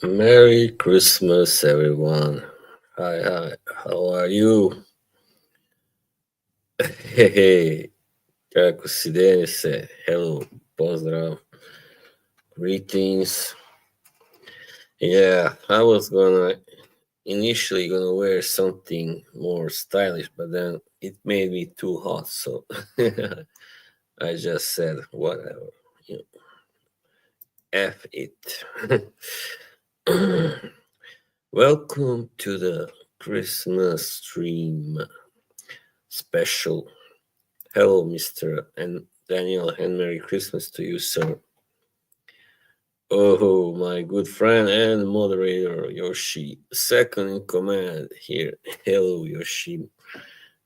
Merry Christmas, everyone. Hi. How are you? Hey, kako si Denise? Hello, pozdrav, greetings. Yeah, I was initially gonna wear something more stylish, but then it made me too hot, so I just said whatever. You know, F it. Welcome to the Christmas stream special. Hello, Mr. and Daniel, and Merry Christmas to you, sir. Oh, my good friend and moderator, Yoshi, second in command here. Hello, Yoshi.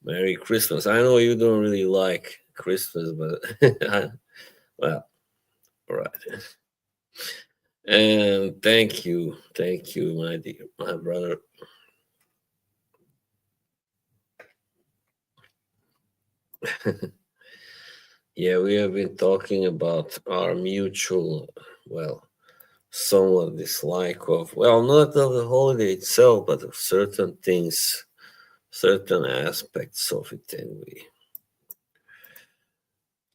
Merry Christmas. I know you don't really like Christmas, but well, all right. And thank you, my dear, my brother. Yeah, we have been talking about our mutual, well, somewhat dislike of, well, not of the holiday itself, but of certain things, certain aspects of it anyway.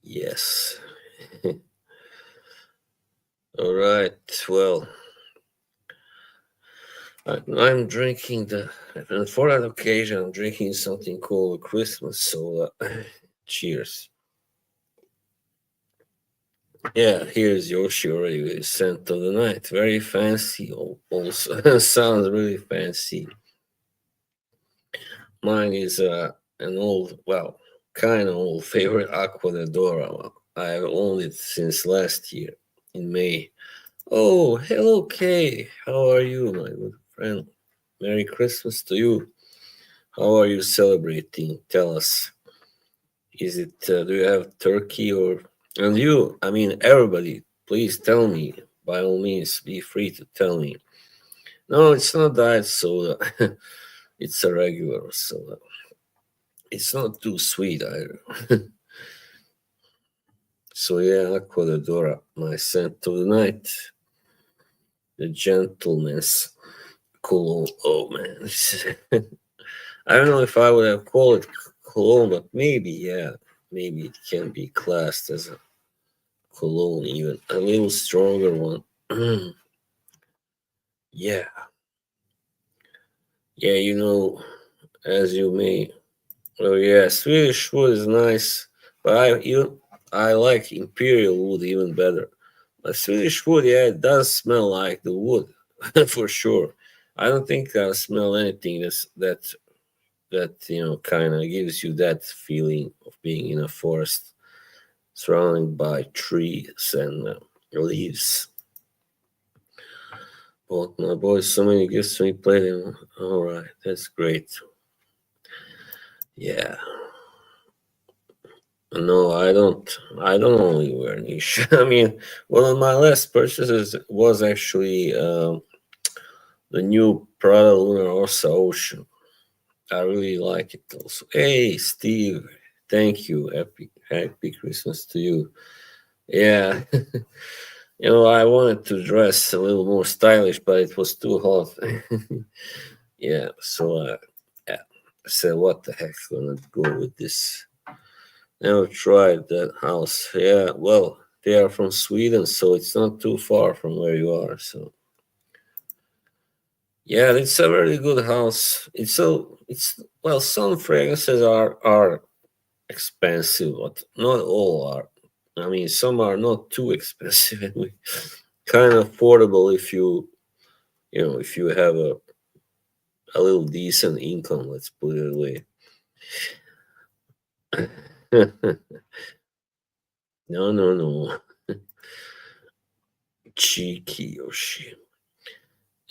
Yes. All right. Well, I'm drinking and for that occasion, I'm drinking something called Christmas soda. Cheers. Yeah, here's Yoshi already with Scent of the Night. Very fancy, also. Sounds really fancy. Mine is an old, well, kind of old favorite Aqua de Dora. I've owned it since last year in May. Oh, hello, Kay. How are you, my good friend? Merry Christmas to you. How are you celebrating? Tell us. Is it, do you have turkey or, and you, I mean, everybody, please tell me. By all means, be free to tell me. No, it's not diet soda. It's a regular soda. It's not too sweet either. So yeah, Aqua de Dora, my scent of the night, the gentleman's cologne. Oh man, I don't know if I would have called it cologne, but maybe yeah, maybe it can be classed as a cologne, even a little stronger one. Yeah, yeah, as you may. Oh yeah, Swedish wood is nice, but I like Imperial wood even better. But Swedish wood, yeah, it does smell like the wood, for sure. I don't think I smell anything that kind of gives you that feeling of being in a forest surrounded by trees and leaves. But my boy, so many gifts to me played him. All right, that's great. Yeah. No, I don't. I don't only wear niche. I mean, one of my last purchases was actually the new Prada Lunar Orsa Ocean. I really like it also. Hey, Steve, thank you. Happy Christmas to you. Yeah, I wanted to dress a little more stylish, but it was too hot. Yeah, so yeah, I said, what the heck, gonna go with this. Never tried that house. Yeah, well, they are from Sweden, so it's not too far from where you are. So yeah, it's a very good house. It's well, some fragrances are expensive, but not all are. I mean, some are not too expensive and kind of affordable if you have a little decent income. Let's put it away. No, no, no. Cheeky Yoshi.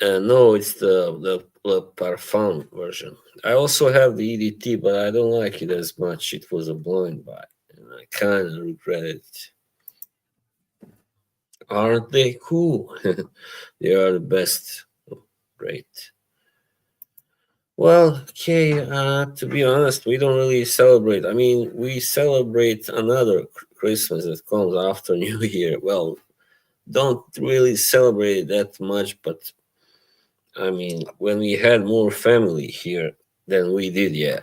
No, it's the Parfum version. I also have the EDT, but I don't like it as much. It was a blind buy, and I kind of regret it. Aren't they cool? They are the best. Oh, great. Well, okay, to be honest, we don't really celebrate. I mean, we celebrate another Christmas that comes after New Year. Well, don't really celebrate it that much, but I mean, when we had more family here than we did, yeah.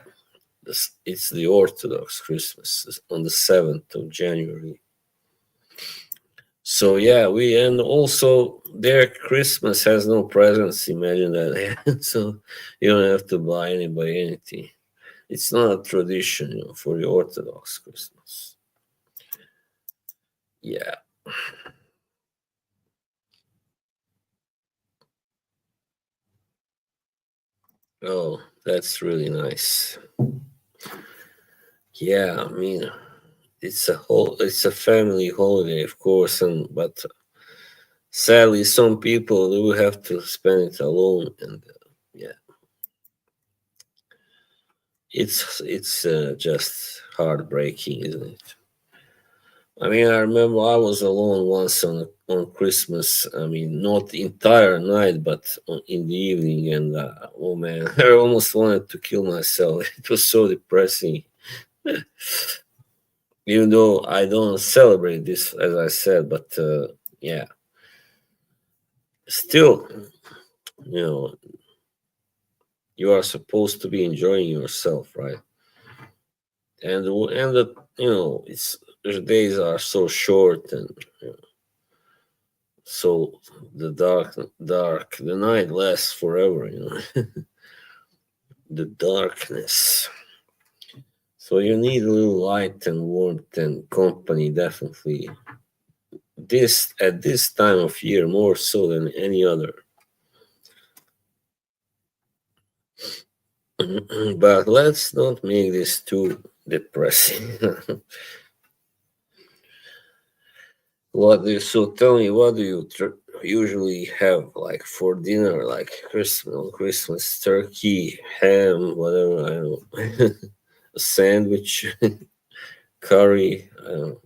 It's the Orthodox Christmas on the 7th of January. So yeah, we and also their Christmas has no presents. Imagine that. So you don't have to buy anybody anything. It's not a tradition, for the Orthodox Christmas. Yeah. Oh, that's really nice. Yeah, I mean, it's a family holiday, of course, and but sadly, some people do have to spend it alone, and yeah, it's just heartbreaking, isn't it? I mean, I remember I was alone once on Christmas. I mean, not the entire night, but in the evening, and oh man, I almost wanted to kill myself. It was so depressing. Even though I don't celebrate this, as I said, but yeah, still, you know, you are supposed to be enjoying yourself, right? And it's the days are so short, and so the night lasts forever, the darkness. So you need a little light and warmth and company, definitely. This at this time of year more so than any other. But let's not make this too depressing. So tell me, what do you usually have like for dinner, like Christmas turkey, ham, whatever, I don't know, a sandwich, curry, I don't know,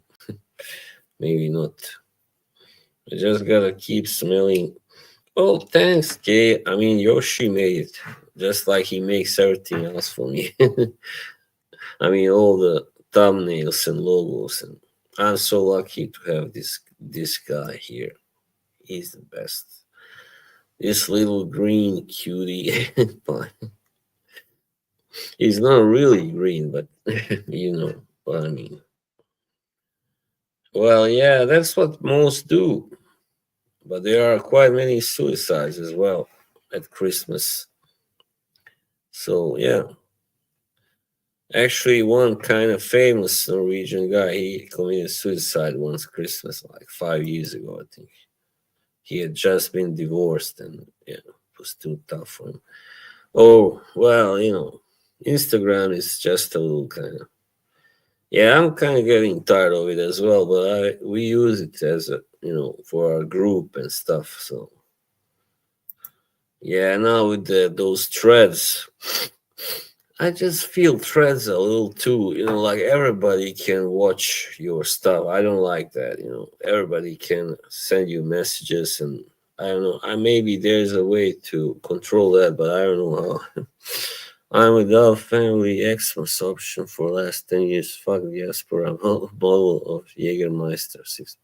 maybe not. I just gotta keep smelling. Oh, thanks, Kay. I mean, Yoshi made it, just like he makes everything else for me. I mean, all the thumbnails and logos, and I'm so lucky to have this guy here. He's the best. This little green cutie. But he's not really green, but you know what I mean. Well, yeah, that's what most do. But there are quite many suicides as well at Christmas. So, yeah. Actually, one kind of famous Norwegian guy, he committed suicide once Christmas, like 5 years ago, I think. He had just been divorced and yeah, it was too tough for him. Oh, well, Instagram is just a little kind of, yeah, I'm kind of getting tired of it as well, but we use it as for our group and stuff. So yeah, now with those threads, I just feel threads a little too, like everybody can watch your stuff. I don't like that, everybody can send you messages, and I don't know. Maybe there's a way to control that, but I don't know how. I'm without family Xmas option for last 10 years. Fuck yes for a bottle of Jägermeister 6.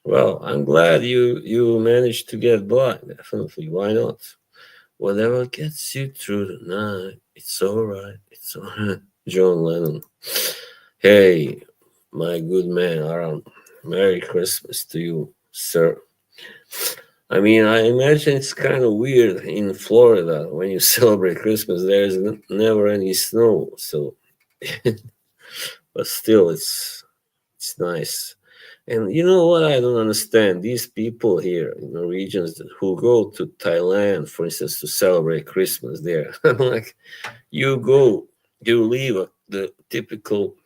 Well, I'm glad you managed to get by. Definitely. Why not? Whatever gets you through the night, it's alright. It's alright. John Lennon. Hey, my good man, Aaron. Merry Christmas to you, sir. I mean, I imagine it's kind of weird in Florida when you celebrate Christmas. There's never any snow, so but still, it's nice. And you know what I don't understand? These people here in the regions who go to Thailand, for instance, to celebrate Christmas there. I'm like, you leave the typical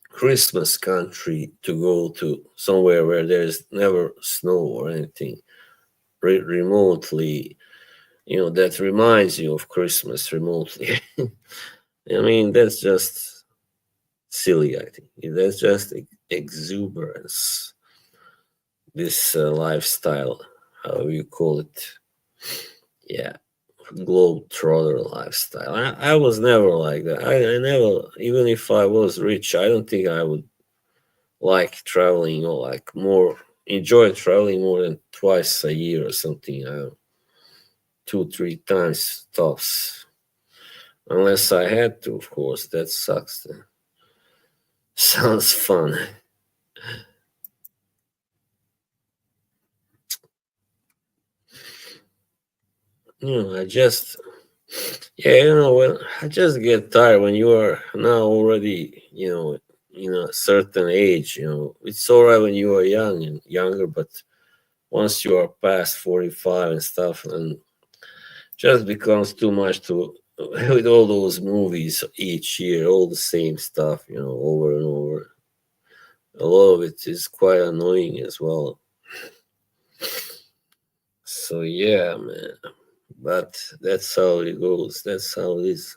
Christmas country to go to somewhere where there's never snow or anything remotely, that reminds you of Christmas remotely. I mean, that's just silly, I think. That's just exuberance, this lifestyle, however you call it. Yeah, globetrotter lifestyle. I was never like that. I never, even if I was rich, I don't think I would like traveling or like more, enjoy traveling more than twice a year or something. two, three times tops. Unless I had to, of course. That sucks. Sounds fun. I just, yeah, when I just get tired when you are now already, a certain age. It's all right when you are young and younger, but once you are past 45 and stuff, and just becomes too much to with all those movies each year, all the same stuff, over and over. A lot of it is quite annoying as well. So yeah, man. But that's how it goes. That's how it is.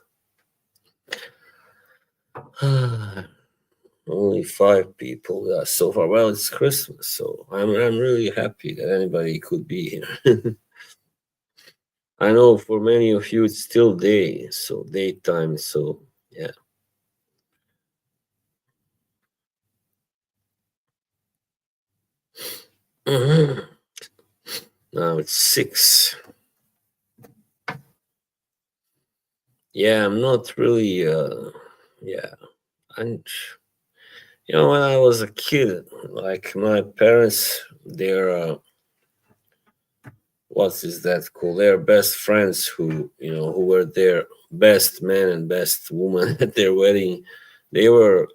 Only five people so far. Well, it's Christmas, so I'm really happy that anybody could be here. I know for many of you it's still day, so daytime. So yeah. Mhm. Now it's 6. Yeah, I'm not really. Yeah, and when I was a kid, like my parents, they're what is that called? They're best friends who were their best man and best woman at their wedding. They were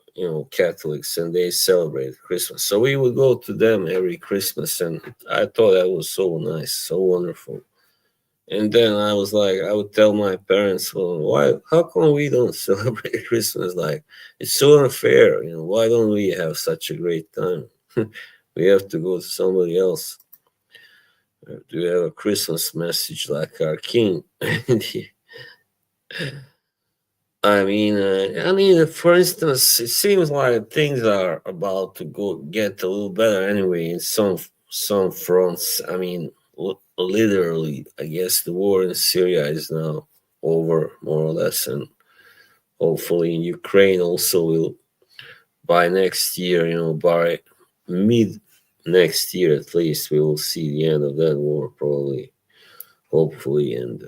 Catholics and they celebrated Christmas. So we would go to them every Christmas, and I thought that was so nice, so wonderful. And then I was like, I would tell my parents, well, why, how come we don't celebrate Christmas? Like, it's so unfair. Why don't we have such a great time? We have to go to somebody else. Do you have a Christmas message like our king? For instance, it seems like things are about to go get a little better anyway in some fronts. Literally, I guess the war in Syria is now over more or less, and hopefully in Ukraine also will by next year. By mid next year at least, we will see the end of that war probably, hopefully, and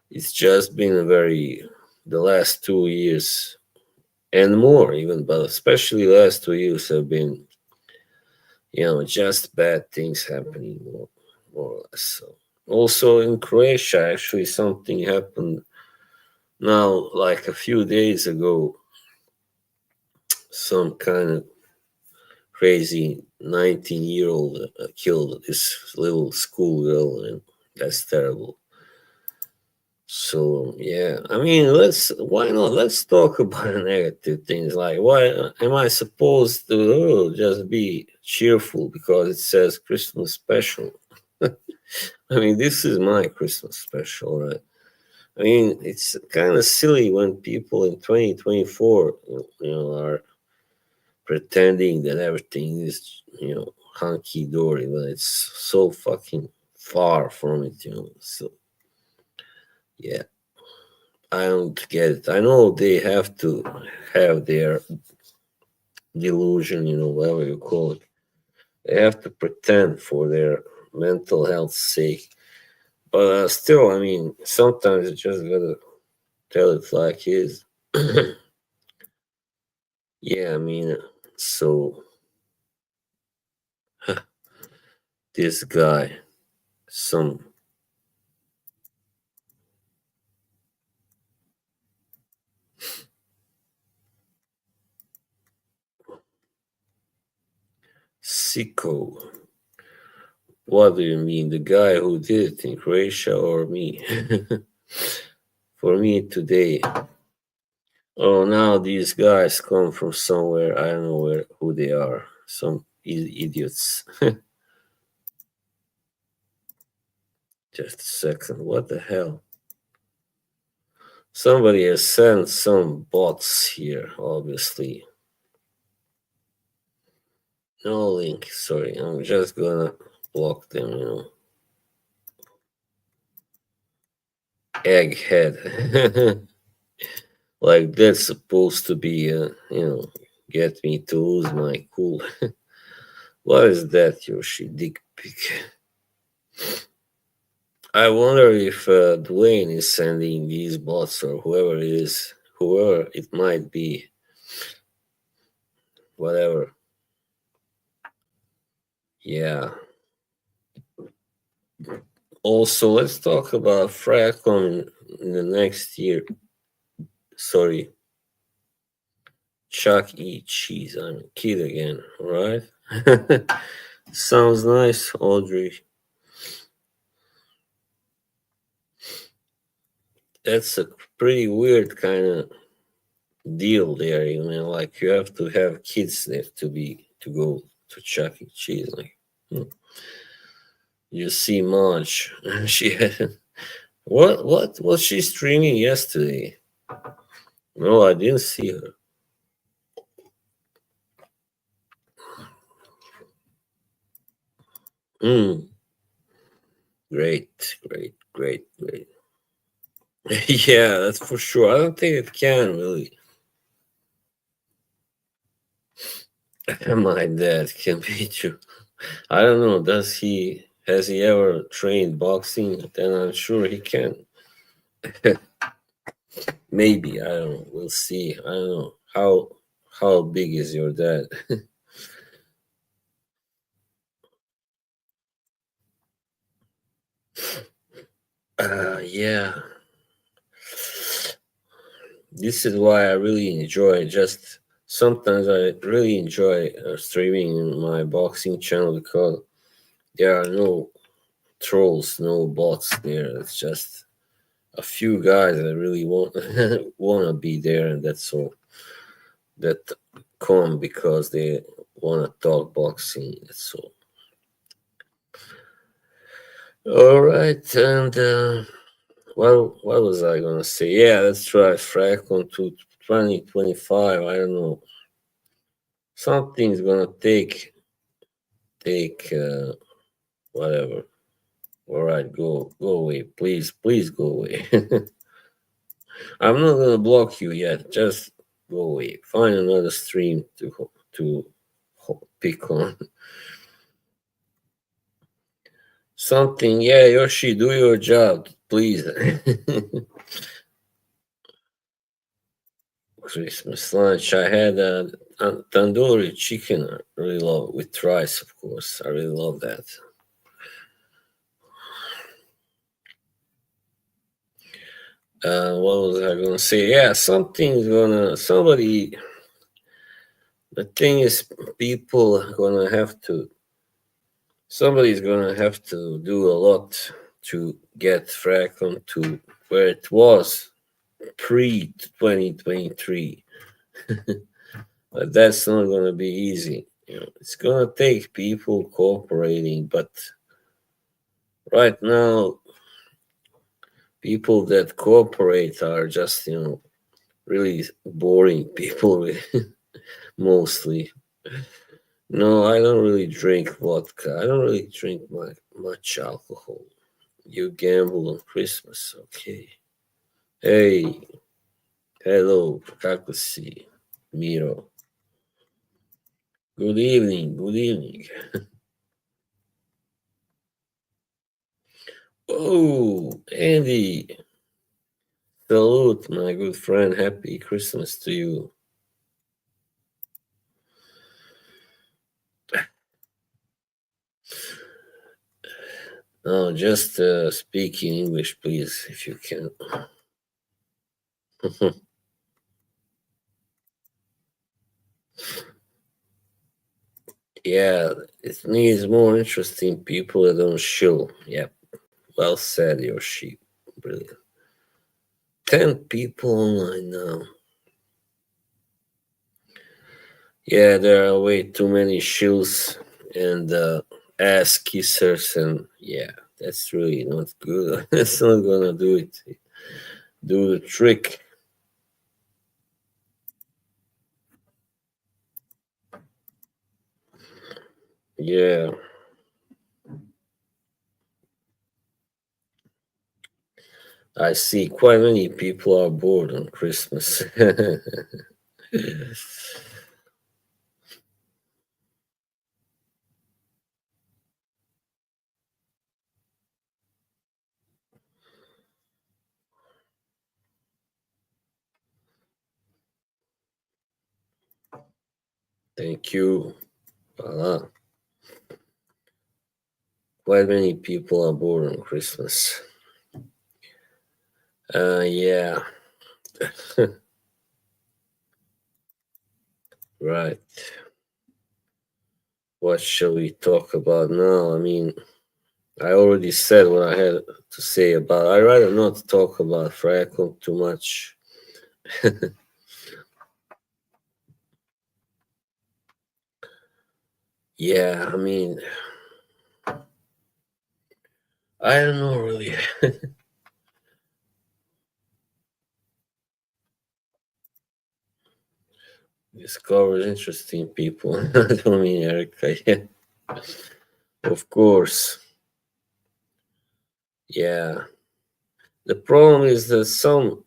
it's just been the last 2 years and more even, but especially last 2 years have been, just bad things happening more or less. So also in Croatia, actually, something happened now, like a few days ago. Some kind of crazy 19-year-old killed this little schoolgirl, and that's terrible. So yeah, why not? Let's talk about negative things. Like, why am I supposed to just be cheerful because it says Christmas special? This is my Christmas special, right? It's kind of silly when people in 2024, are pretending that everything is, hunky dory, but it's so fucking far from it. So yeah. I don't get it. I know they have to have their delusion, whatever you call it. They have to pretend for their mental health's sake. But still, sometimes you just gotta tell it like it is. Yeah, so this guy, some sicko. What do you mean? The guy who did it in Croatia or me? For me today. Oh, now these guys come from somewhere. I don't know who they are. Some idiots. Just a second. What the hell? Somebody has sent some bots here, obviously. No link. Sorry. I'm just gonna block them. Egghead. Like, that's supposed to be, get me to lose my cool. What is that, Yoshi? Dick pic. I wonder if Dwayne is sending these bots or whoever it is, whoever it might be, whatever. Yeah. Also, let's talk about Fracom in the next year. Sorry, Chuck E. Cheese. I'm a kid again, right? Sounds nice, Audrey. That's a pretty weird kind of deal there. You know, like you have to have kids there to go to Chuck E. Cheese. Like hmm. You see Marge. she had what was she streaming yesterday? No, I didn't see her. Hmm. Great, great, great, great. Yeah, that's for sure. I don't think it can really. My dad can beat you. I don't know. Does he? Has he ever trained boxing? Then I'm sure he can. Maybe I don't know. We'll see. I don't know how big is your dad. Yeah. This is why I really enjoy. Just sometimes I really enjoy streaming in my boxing channel because there are no trolls, no bots there. It's just a few guys that really want want to be there, and that's all. That come because they want to talk boxing. That's all. All right, and what was I gonna say? Yeah, that's right. Fracon to 2025. I don't know. Something's gonna take whatever. All right, go away, please, please go away. I'm not gonna block you yet. Just go away. Find another stream to pick on. Something. Yeah, Yoshi, do your job, please. Christmas lunch. I had a tandoori chicken. I really love with rice, of course. I really love that. What was I gonna say? Yeah, somebody. The thing is, people are gonna have to. Somebody's gonna have to do a lot to get Fracon to where it was pre 2023. But that's not gonna be easy. You know, it's gonna take people cooperating, but right now, people that cooperate are just really boring people, mostly. No, I don't really drink vodka. I don't really drink much alcohol. You gamble on Christmas, okay? Hey, hello, Kakusi, Miro. Good evening, good evening. Oh, Andy, salute, my good friend. Happy Christmas to you. No, just speak in English, please, if you can. Yeah, it needs more interesting people that don't shill. Yep, well said, Yoshi. Brilliant. 10 people online now. Yeah, there are way too many shills and ass kissers, and yeah, that's really not good. That's not gonna do the trick. Yeah, I see quite many people are bored on Christmas. Thank you. Voila. Quite many people are born on Christmas. Yeah. Right. What shall we talk about now? I mean, I already said what I had to say about. I'd rather not talk about Fracom too much. Yeah, I mean, I don't know really. Discovers interesting people. I don't mean Erica. Yeah, of course. Yeah. The problem is that some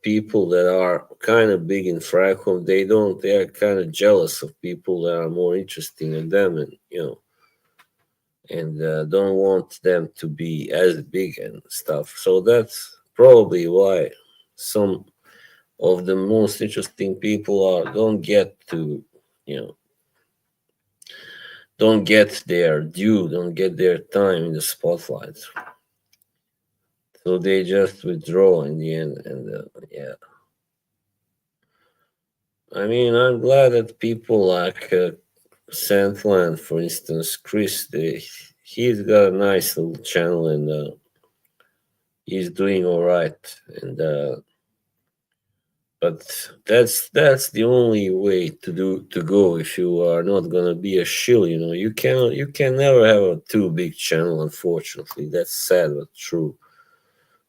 people that are kind of big in Fracom, they are kind of jealous of people that are more interesting than them, and don't want them to be as big and stuff. So that's probably why some of the most interesting people are don't get to, you know, don't get their due, don't get their time in the spotlight. So they just withdraw in the end, and yeah. I mean, I'm glad that people like Sandland, for instance, Chris, he's got a nice little channel, and he's doing all right. And but that's the only way to go if you are not gonna be a shill. You can never have a too big channel. Unfortunately, that's sad but true.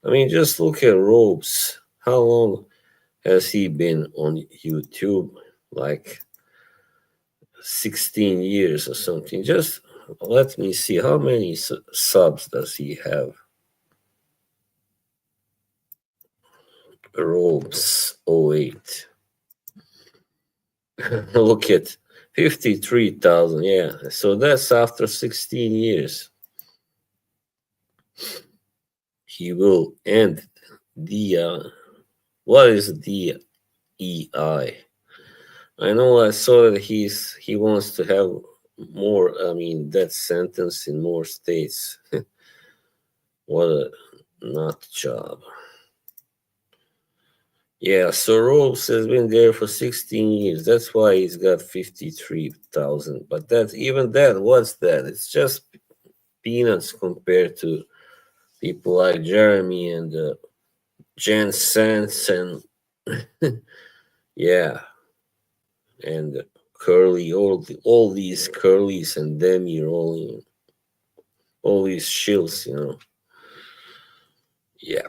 I mean, just look at Robes. How long has he been on YouTube? Like 16 years or something. Just let me see how many subs does he have. Robes 08. Look at 53,000. Yeah. So that's after 16 years. He will end the what is DEI? I know I saw that he wants to have more, I mean, death sentence in more states. What a nut job. Yeah, so Robes has been there for 16 years. That's why he's got 53,000. But that, even that, what's that? It's just peanuts compared to people like Jeremy and Jen Sands and yeah, and Curly, all these Curlys and Demi rolling, all these shills. Yeah.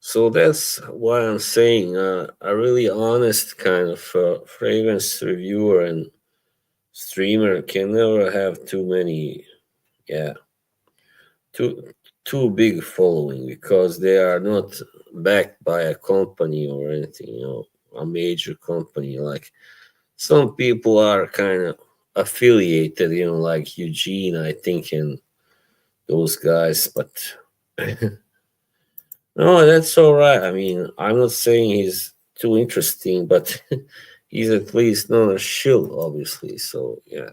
So that's why I'm saying a really honest kind of fragrance reviewer and streamer can never have too many, yeah, too big following because they are not backed by a company or anything, a major company. Like some people are kind of affiliated, like Eugene, I think, and those guys, but no, that's all right. I mean, I'm not saying he's too interesting, but he's at least not a shill, obviously. So yeah.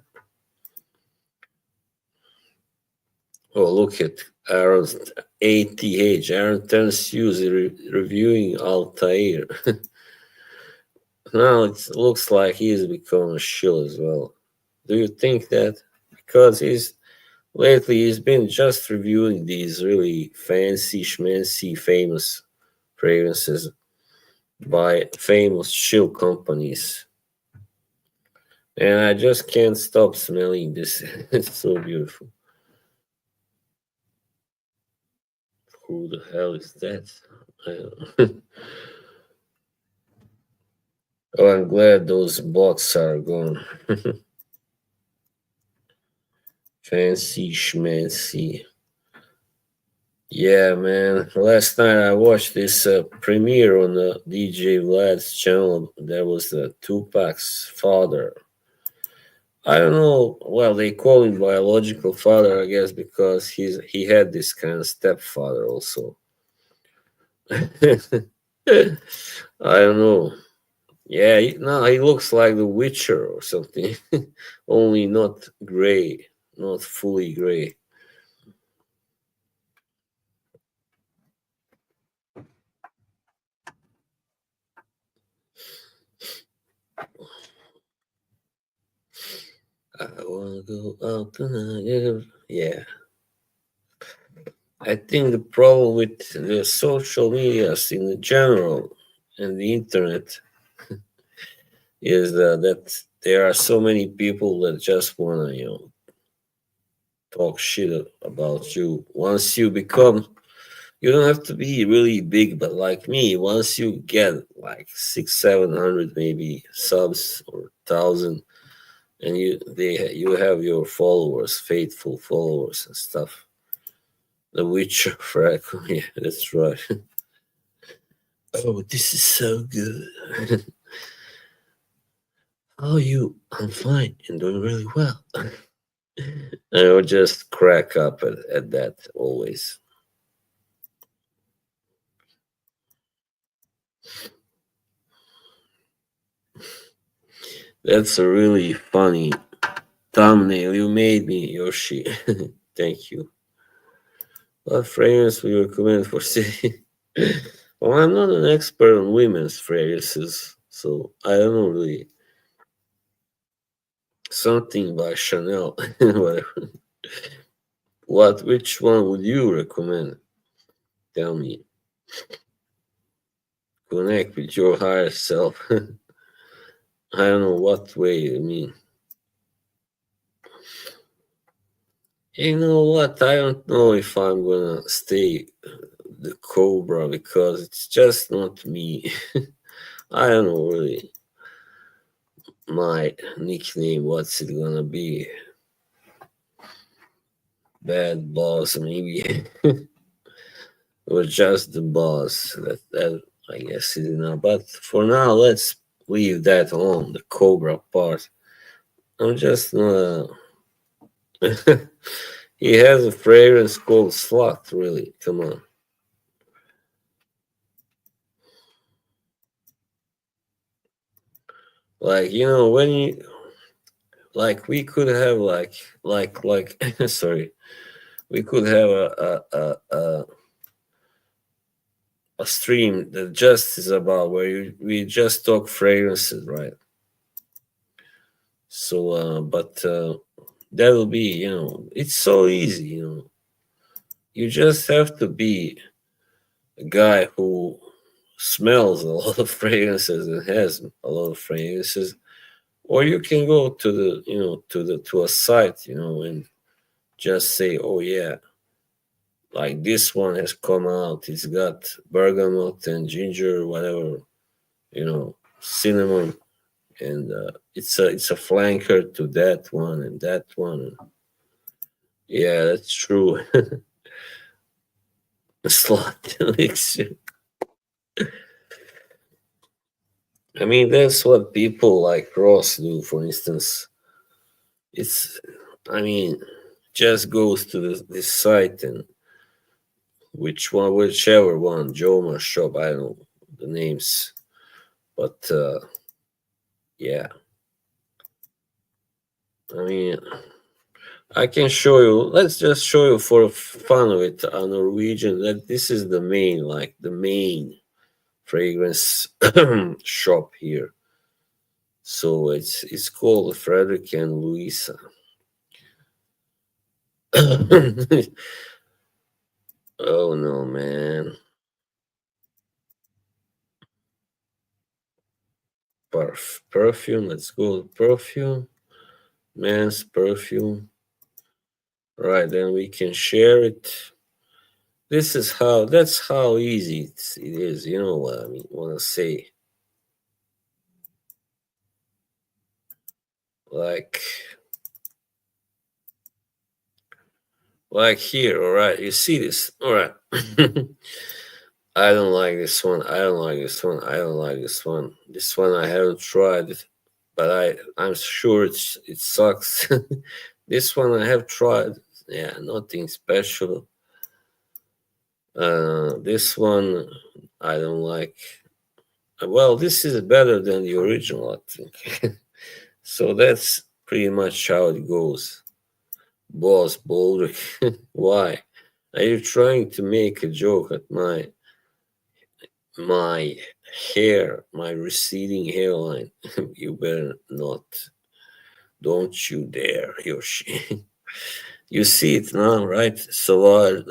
Oh, look at Aaron's ATH. Aaron turns Hughes reviewing Altair. Now it looks like he's become a shill as well. Do you think that? Because he's been just reviewing these really fancy, schmancy, famous fragrances by famous shill companies. And I just can't stop smelling this. It's so beautiful. Who the hell is that? Oh, I'm glad those bots are gone. Fancy schmancy. Yeah, man. Last night I watched this premiere on the DJ Vlad's channel. There was Tupac's father. I don't know. Well, they call him biological father, I guess, because he had this kind of stepfather also. I don't know. Yeah, no, he looks like the Witcher or something. Only not gray, not fully gray. I wanna go out tonight. Yeah. I think the problem with the social medias in general and the internet is that there are so many people that just wanna, talk shit about you. Once you become, you don't have to be really big, but like me, once you get like 600, 700 maybe subs or 1,000, and you have your followers, faithful followers and stuff. The Witcher, Frank. Yeah, that's right. Oh, this is so good. How are you? I'm fine and doing really well. And I would just crack up at that always. That's a really funny thumbnail you made me, Yoshi. Thank you. What fragrance would you recommend for city? Well, I'm not an expert on women's fragrances, so I don't know really. Something by Chanel, whatever. Which one would you recommend? Tell me. Connect with your higher self. I don't know what way. I mean, you know what? I don't know if I'm gonna stay the Cobra because it's just not me. I don't know really my nickname. What's it gonna be? Bad boss, maybe, or just the boss. That I guess is enough. But for now, let's leave that alone. The Cobra part. I'm just not. He has a fragrance called Slut. Really, come on. Like when you like we could have like sorry, we could have a stream that just is about where we just talk fragrances, right? So, but that'll be it's so easy. You just have to be a guy who smells a lot of fragrances and has a lot of fragrances, or you can go to the to a site and just say, oh yeah, like this one has come out, it's got bergamot and ginger, whatever, cinnamon, and it's a flanker to that one and that one. Yeah, that's true. Slut elixir. I mean, that's what people like Ross do, for instance. It's, I mean, just goes to this site and whichever one, Joma shop, I don't know the names, but yeah, I mean, I can show you. Let's just show you for fun of it a Norwegian that this is the main, like the main fragrance shop here. So it's called Frederick and Louisa. Oh no, man. Perfume. Let's go. Perfume. Man's perfume. Right, then we can share it. That's how easy it is. You know what I mean? Want to say like here. All right, you see this? All right. I don't like this one. I don't like this one. I don't like this one. This one I haven't tried, but I'm sure it sucks. This one I have tried. Yeah, nothing special. This one I don't like. Well, this is better than the original, I think. So that's pretty much how it goes. Boss Baldrick, why? Are you trying to make a joke at my hair, my receding hairline? You better not. Don't you dare, Yoshi. You see it now, right? Salar,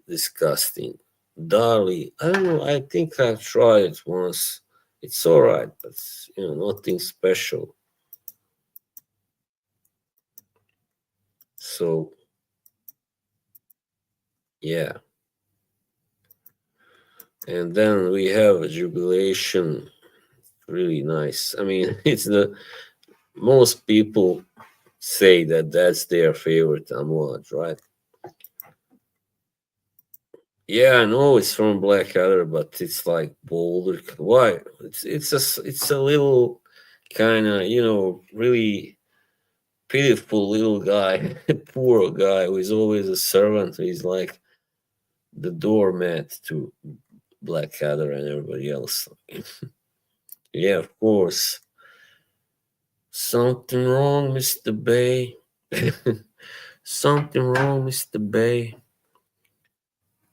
disgusting. Darly, I don't know. I think I've tried it once. It's all right, but nothing special. So yeah, and then we have a jubilation. Really nice. I mean, it's the most people say that that's their favorite amouage, right? Yeah, I know it's from Blackadder, but it's like bolder. Why? It's a little kind of really pitiful little guy, poor guy who is always a servant. He's like the doormat to Blackadder and everybody else. Yeah, of course. Something wrong, Mr. Bay. Something wrong, Mr. Bay.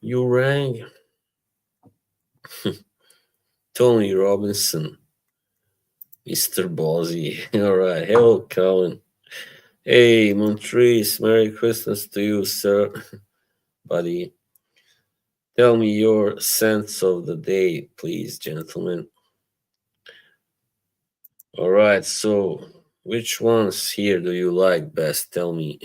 You rang. Tony Robinson, Mr. Ballsy. All right. Hello, Colin. Hey, Montrese. Merry Christmas to you, sir. Buddy. Tell me your sense of the day, please, gentlemen. All right. So, which ones here do you like best? Tell me.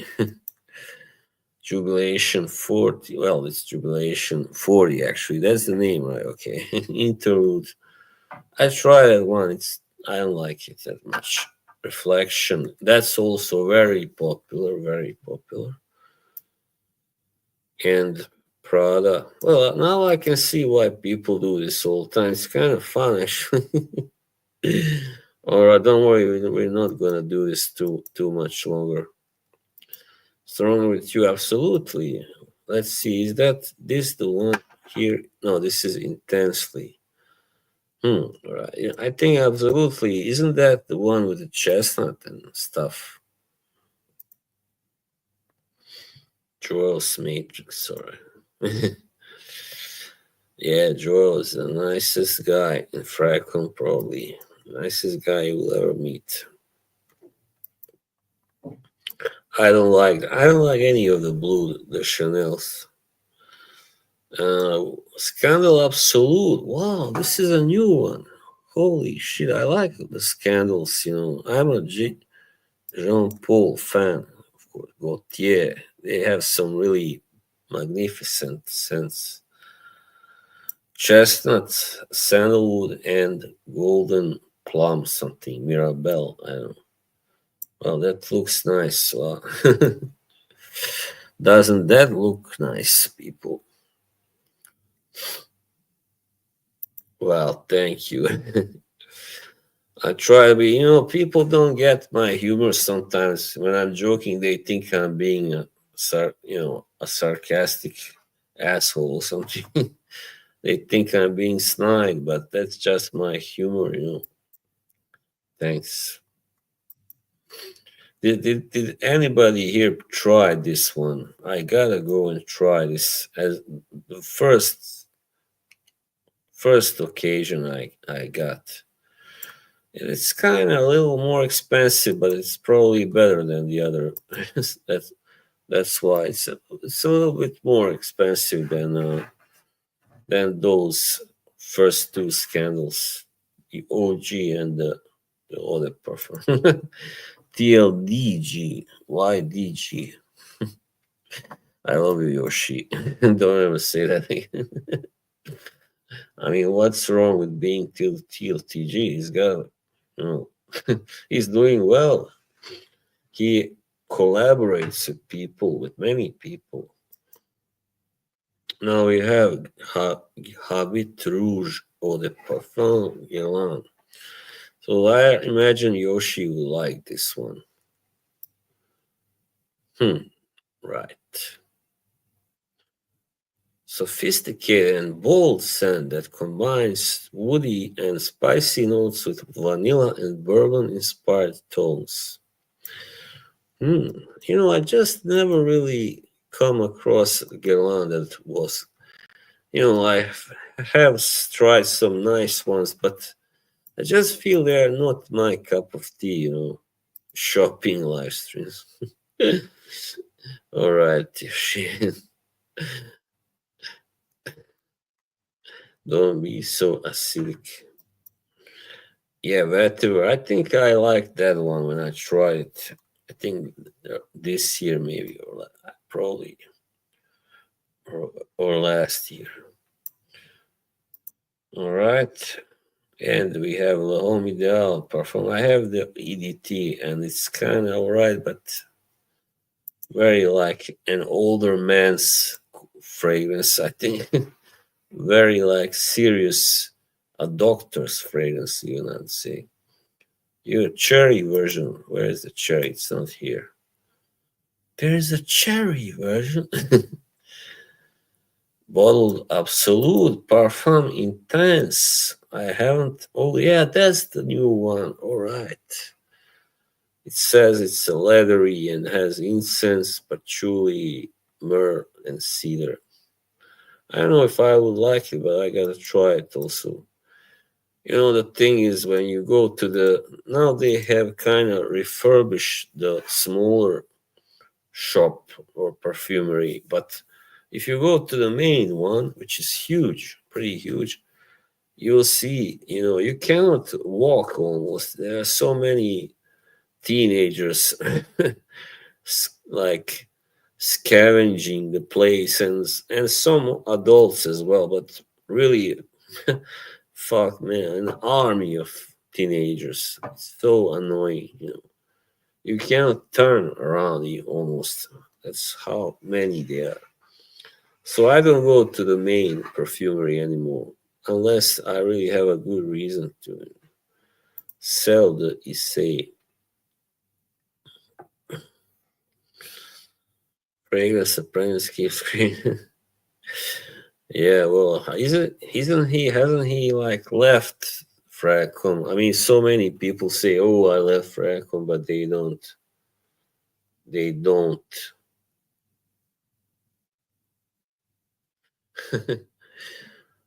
Jubilation 40. Well, it's Jubilation 40, actually. That's the name, right? Okay. Interlude. I tried that one. I don't like it that much. Reflection. That's also very popular, very popular. And Prada. Well, now I can see why people do this all the time. It's kind of fun, actually. All right, don't worry. We're not gonna do this too much longer. Strong with you, absolutely. Let's see. Is that this the one here? No, this is intensely. Right. Yeah, I think absolutely. Isn't that the one with the chestnut and stuff? Joel's Matrix, sorry. Yeah, Joel is the nicest guy in Fracon, probably. Nicest guy you will ever meet. I don't like any of the blue, the Chanel's. Scandal Absolute. Wow, this is a new one. Holy shit, I like the scandals, I'm a Jean Paul fan, of course. Gaultier. They have some really magnificent scents. Chestnut, sandalwood, and golden plum something. Mirabelle. I don't know. Well, that looks nice. Well, doesn't that look nice, people? Well, thank you. I try to be, people don't get my humor sometimes. When I'm joking, they think I'm being a sarcastic asshole or something. They think I'm being snide, but that's just my humor. Thanks. Did anybody here try this one? I gotta go and try this as the first occasion I got. It's kind of a little more expensive, but it's probably better than the other. that's that's why it's a little bit more expensive than those first two scandals, the OG and the other perfume. TLDG, YDG. I love you, Yoshi. Don't ever say that again. I mean, what's wrong with being TLTG? He's got, you know, he's doing well. He collaborates with people, with many people. Now we have Habit Rouge or the Parfum Guerlain. So I imagine Yoshi will like this one. Right. sophisticated and bold scent that combines woody and spicy notes with vanilla and bourbon inspired tones. Hmm. I just never really come across a Guerlain that was, I have tried some nice ones, but I just feel they are not my cup of tea. Shopping live streams. All right, shit. Don't be so acidic. Yeah, vetiver. I think I liked that one when I tried it. I think this year maybe, or probably, or last year. All right. And we have La Homme Ideal Parfum. I have the EDT and it's kind of alright, but very like an older man's fragrance. I think very like serious, a doctor's fragrance, I'd say. Your cherry version. Where is the cherry? It's not here. There is a cherry version. Bottled Absolute Parfum Intense. I haven't. Oh, yeah, that's the new one. All right. It says it's a leathery and has incense, patchouli, myrrh, and cedar. I don't know if I would like it, but I gotta try it also. The thing is, when you go to now they have kind of refurbished the smaller shop or perfumery, but if you go to the main one, which is huge, pretty huge, you'll see, you cannot walk almost. There are so many teenagers like scavenging the place and some adults as well, but really fuck man, an army of teenagers. It's so annoying. You cannot turn around you almost. That's how many there are. So I don't go to the main perfumery anymore unless I really have a good reason to sell the Issei fragrance apprentice keeps screaming. Yeah, well, hasn't he like left Fracom? I mean, so many people say, "Oh, I left Fracom," but they don't. They don't.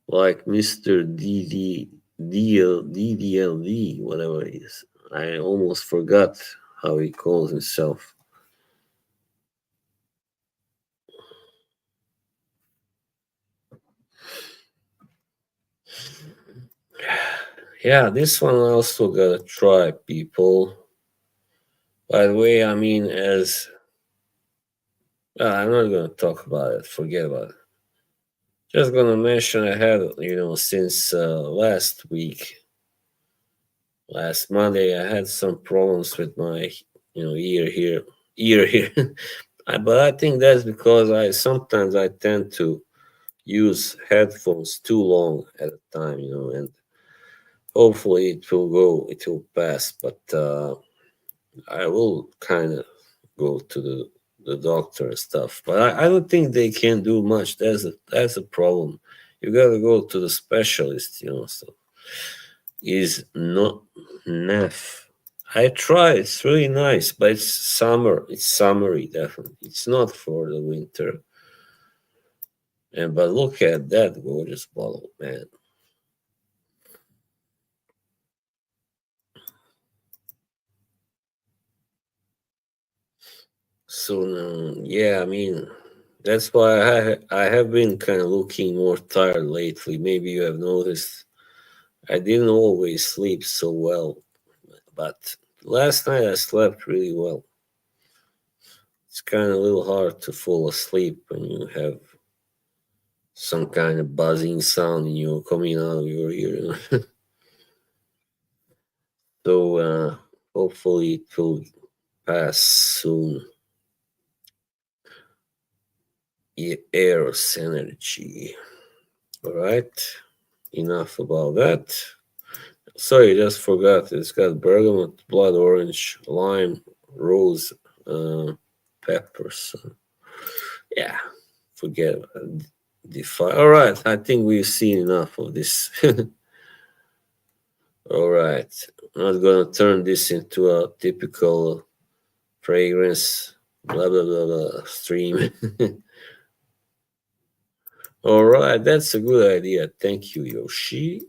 Like Mr. DDLD, whatever it is. I almost forgot how he calls himself. Yeah, this one I also gotta try, people. By the way, I mean, I'm not gonna talk about it. Forget about it. Just gonna mention I had, since last week, last Monday, I had some problems with my, ear here. But I think that's because I tend to use headphones too long at a time, and hopefully it will pass. But I will kind of go to the doctor and stuff. But I don't think they can do much. That's a problem. You gotta go to the specialist, So is not enough. I tried. It's really nice, but it's summer. It's summery, definitely. It's not for the winter. But look at that gorgeous bottle, man. So yeah, I mean, that's why I have been kind of looking more tired lately. Maybe you have noticed. I didn't always sleep so well, but last night I slept really well. It's kind of a little hard to fall asleep when you have some kind of buzzing sound in you coming out of your ear. So hopefully it will pass soon. Eros energy. All right. Enough about that. Sorry, just forgot. It's got bergamot, blood orange, lime, rose, peppers. Yeah, forget about it. Defy. All right, I think we've seen enough of this. All right, I'm not gonna turn this into a typical fragrance blah blah blah blah stream. All right, that's a good idea. Thank you, Yoshi.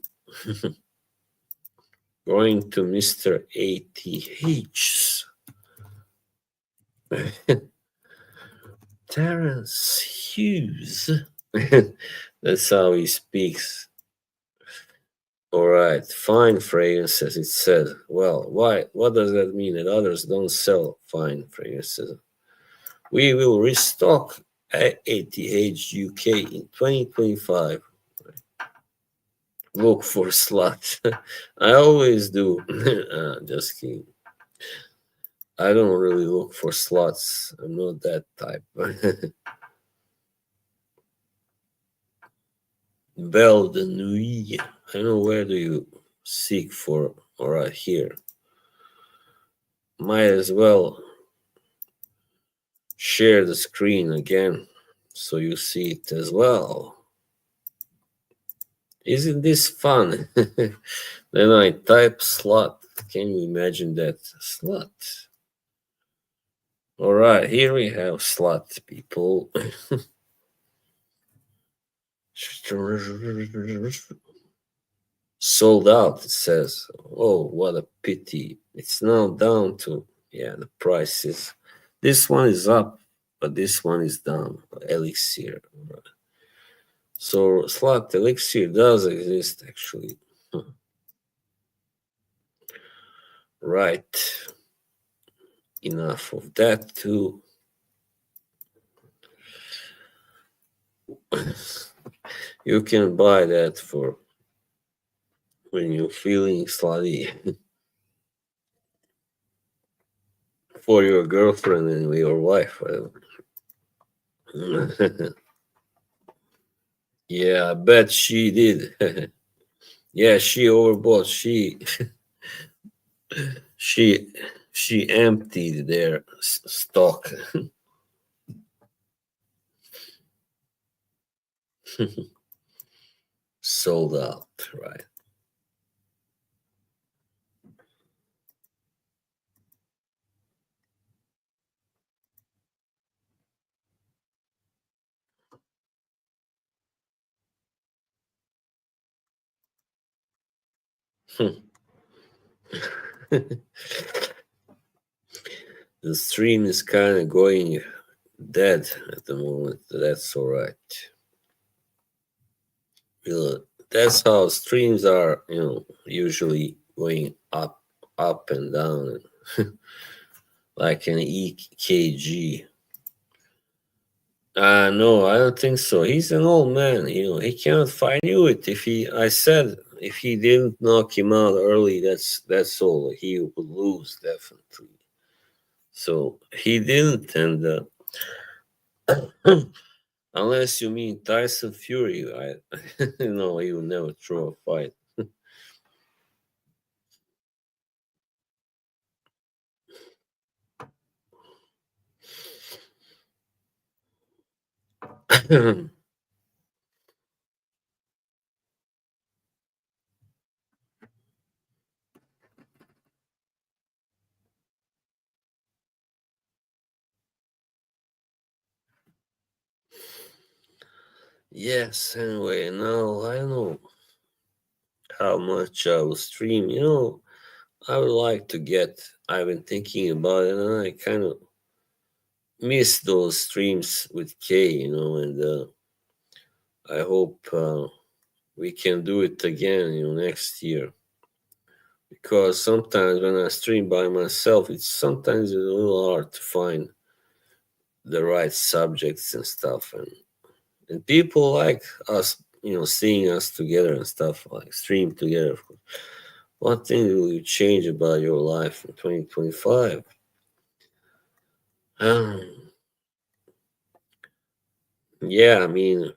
Going to Mr. ATH. Terence Hughes. That's how he speaks. All right, fine fragrances, it says. Well, why? What does that mean that others don't sell fine fragrances? We will restock ATH UK in 2025. Look for slots. I always do. Just kidding. I don't really look for slots. I'm not that type. Belle de Nuit. I know where do you seek for. All right, here. Might as well share the screen again so you see it as well. Isn't this fun? Then I type slut. Can you imagine that? Slut. All right, here we have slut, people. Sold out, it says. Oh, what a pity. It's now down to, yeah, the price is. This one is up, but this one is down. Elixir. So, slut elixir does exist, actually. Right. Enough of that, too. You can buy that for when you're feeling slutty. For your girlfriend and your wife. Yeah, I bet she did. Yeah, she overbought. She she emptied their stock. Sold out, right? The stream is kind of going dead at the moment. That's all right. That's how streams are, usually going up and down, like an EKG. No, I don't think so. He's an old man, he cannot fight. I knew it. I said if he didn't knock him out early, that's all. He would lose definitely. So he didn't, and unless you mean Tyson Fury, I no, he will never throw a fight. Yes, anyway, now I don't know how much I will stream. I would like to I've been thinking about it, and I kind of miss those streams with K, and I hope we can do it again, next year. Because sometimes when I stream by myself, it's sometimes a little hard to find the right subjects and stuff, and people like us, seeing us together and stuff, like stream together. What thing will you change about your life in 2025? Um, yeah, I mean,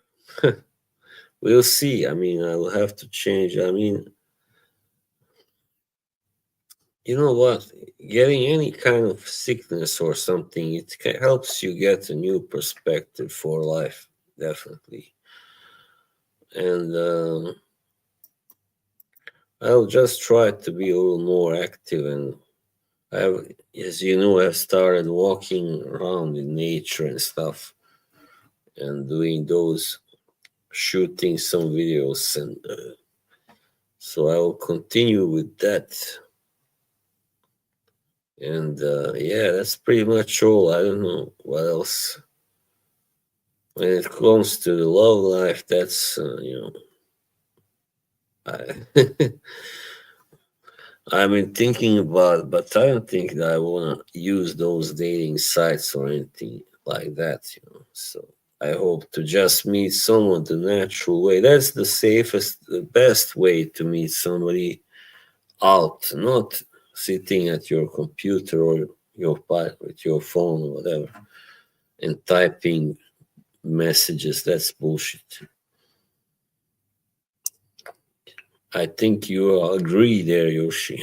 we'll see. I mean, I will have to change. I mean, you know what? Getting any kind of sickness or something, it helps you get a new perspective for life, definitely. and I'll just try to be a little more active. And I've, as you know, I've started walking around in nature and stuff, and doing those, shooting some videos, and so I will continue with that. And yeah, that's pretty much all. I don't know what else. When it comes to the love life, that's I, I've been thinking about it, but I don't think that I want to use those dating sites or anything like that. So I hope to just meet someone the natural way. That's the safest, the best way to meet somebody out, not sitting at your computer or with your phone or whatever and typing messages. That's bullshit. I think you agree there, Yoshi.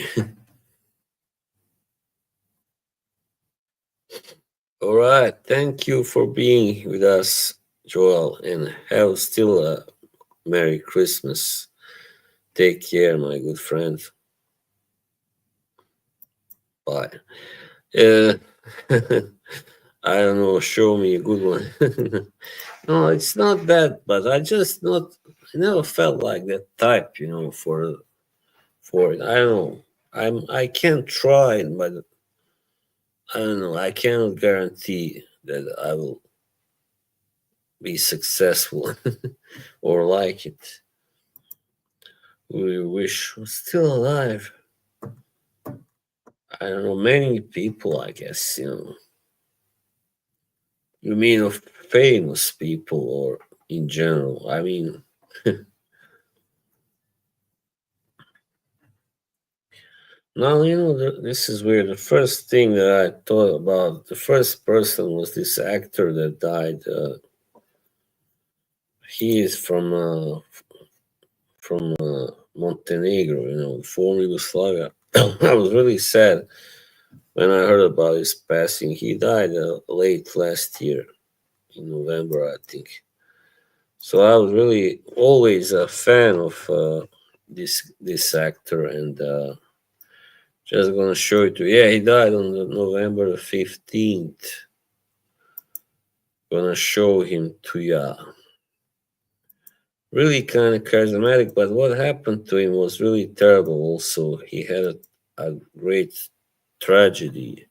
All right. Thank you for being with us, Joel, and have still a Merry Christmas. Take care, my good friend. Bye. Uh, I don't know. Show me a good one. No, it's not that, but I just not. I never felt like that type, for it. I don't know. I can't try it, but I don't know. I cannot guarantee that I will be successful or like it. We wish was still alive. I don't know. Many people, I guess. You mean of famous people or in general? I mean, now this is weird. The first thing that I thought about, the first person was this actor that died. He is from Montenegro, former Yugoslavia. I was really sad when I heard about his passing. He died late last year in November, I think. So I was really always a fan of this actor, and just gonna show it to you. Yeah, he died on November the 15th. Gonna show him to ya. Really kind of charismatic, but what happened to him was really terrible. Also, he had a great tragedy.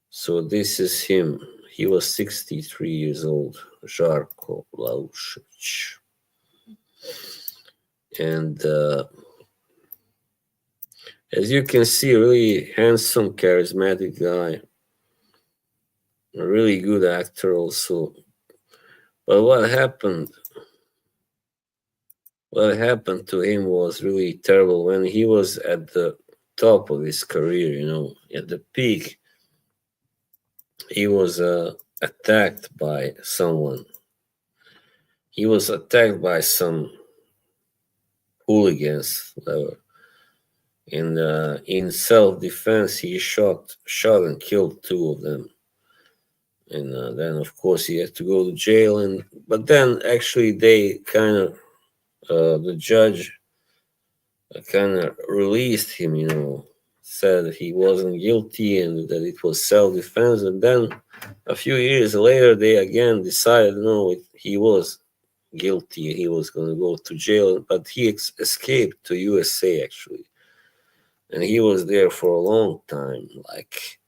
So this is him. He was 63 years old, Žarko Laušić. And as you can see, a really handsome, charismatic guy. A really good actor also. But what happened to him was really terrible when he was at the top of his career, at the peak. He was attacked by someone. He was attacked by some hooligans, whatever. And in self-defense, he shot and killed two of them. And then, of course, he had to go to jail. But then, actually, they kind of the judge kind of released him. Said he wasn't guilty and that it was self-defense. And then, a few years later, they again decided no, he was guilty. He was going to go to jail, but he escaped to USA actually, and he was there for a long time, like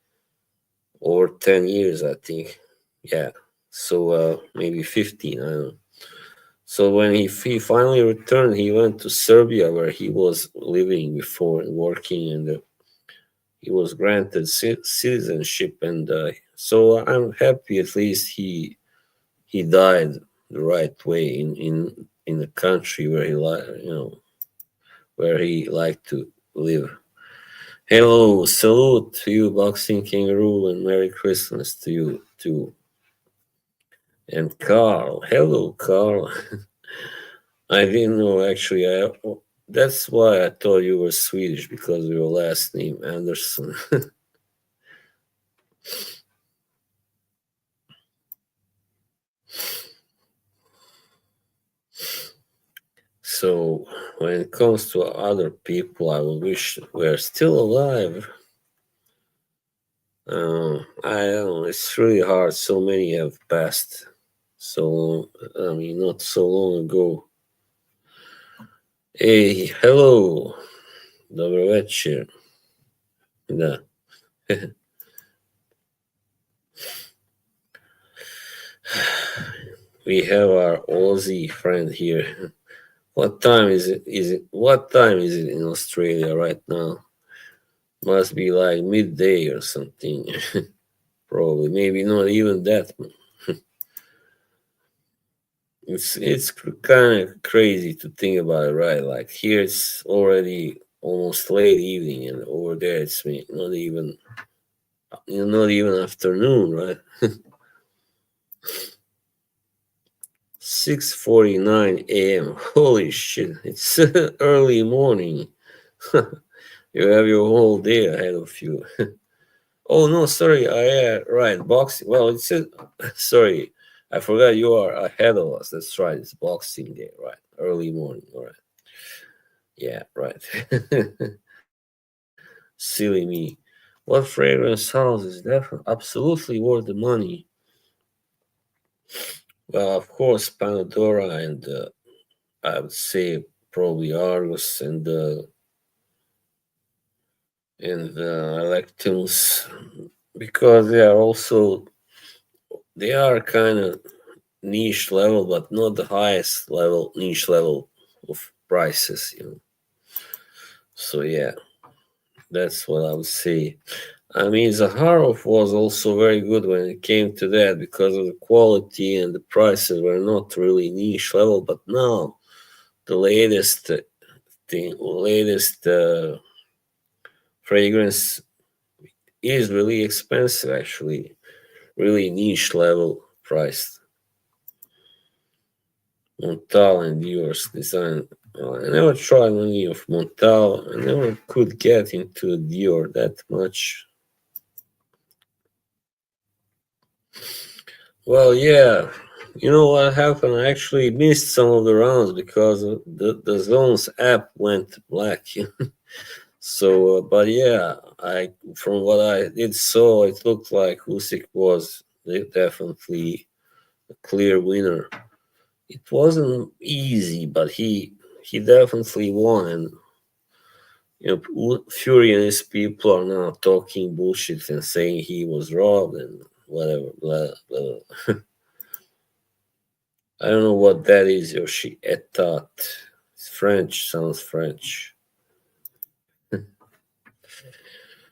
over 10 years, I think. Yeah, so maybe 15. I don't know. So when he finally returned, he went to Serbia where he was living before and working, and he was granted citizenship. And so I'm happy at least he died the right way in the country where where he liked to live. Hello, salute to you, Boxing Kangaroo, and Merry Christmas to you too. And Carl, hello, Carl. I didn't know actually. That's why I thought you were Swedish because of your last name, Anderson. So when it comes to other people, I would wish we're still alive. I don't know. It's really hard. So many have passed. So I mean, not so long ago. Hey, hello. Добрый вечер. Да. We have our Aussie friend here. What time is it? What time is it in Australia right now? Must be like midday or something. Probably, maybe not even that. It's kind of crazy to think about it, right? Like here it's already almost late evening, and over there it's not even afternoon, right? 6:49 a.m. Holy shit! It's early morning. You have your whole day ahead of you. Oh no, sorry. Right, boxing. Well, it's sorry. I forgot you are ahead of us. That's right. It's Boxing Day, right? Early morning. All right. Yeah, right. Silly me. What fragrance house is definitely absolutely worth the money? Well, of course, Pandora and I would say probably Argus and Electums because they are kind of niche level, but not the highest level niche level of prices. So yeah, that's what I would say. I mean, Zaharov was also very good when it came to that because of the quality and the prices were not really niche level. But now the latest fragrance is really expensive, actually, really niche level priced. Montal and Dior's design. I never tried any of Montal. I never could get into Dior that much. Well, yeah. You know what happened? I actually missed some of the rounds because the Zones app went black. So, but yeah, I from what I did saw, it looked like Usyk was definitely a clear winner. It wasn't easy, but he definitely won. And Fury and his people are now talking bullshit and saying he was robbed and whatever. Blah, blah. I don't know what that is, Yoshi. Etat. It's French, sounds French.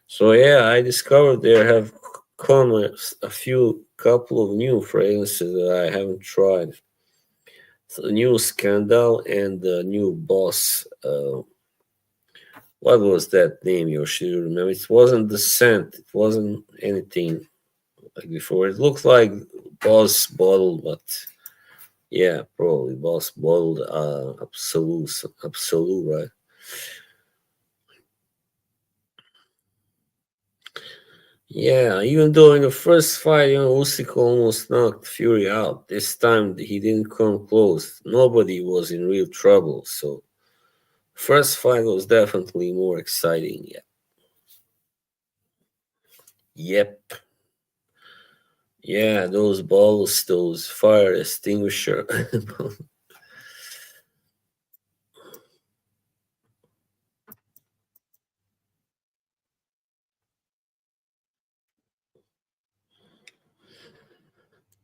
So yeah, I discovered there have come a few couple of new fragrances that I haven't tried. So the new Scandal and the new Boss. What was that name, Yoshi? Do you remember? It wasn't the scent. It wasn't anything like before. It looked like Boss bottled, but yeah, probably Boss bottled Absolute, right? Yeah, even though in the first fight, Usyk almost knocked Fury out. This time he didn't come close. Nobody was in real trouble. So first fight was definitely more exciting. Yeah. Yep. Yeah, those balls, those fire extinguisher.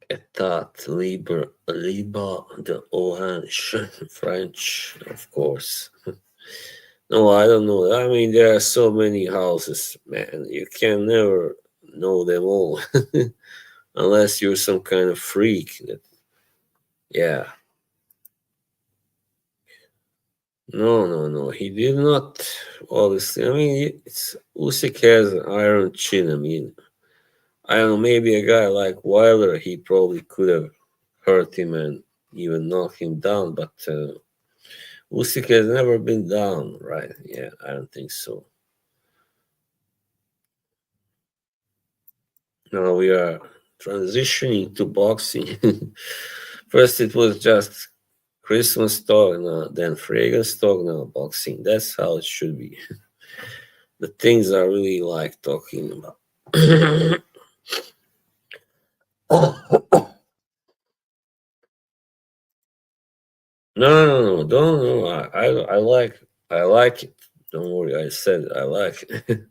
Etat libre de orange, French, of course. No, I don't know. I mean, there are so many houses, man. You can never know them all, unless you're some kind of freak. Yeah. No, no, no. He did not. Obviously, I mean, it's Usyk has an iron chin. I mean, I don't know. Maybe a guy like Wilder, he probably could have hurt him and even knocked him down. But Usyk has never been down, right? Yeah, I don't think so. Now we are transitioning to boxing. First, it was just Christmas talk, no, then fragrance talk, no boxing. That's how it should be. The things I really like talking about. No, no, no, don't. No, I like it. Don't worry, I said I like it.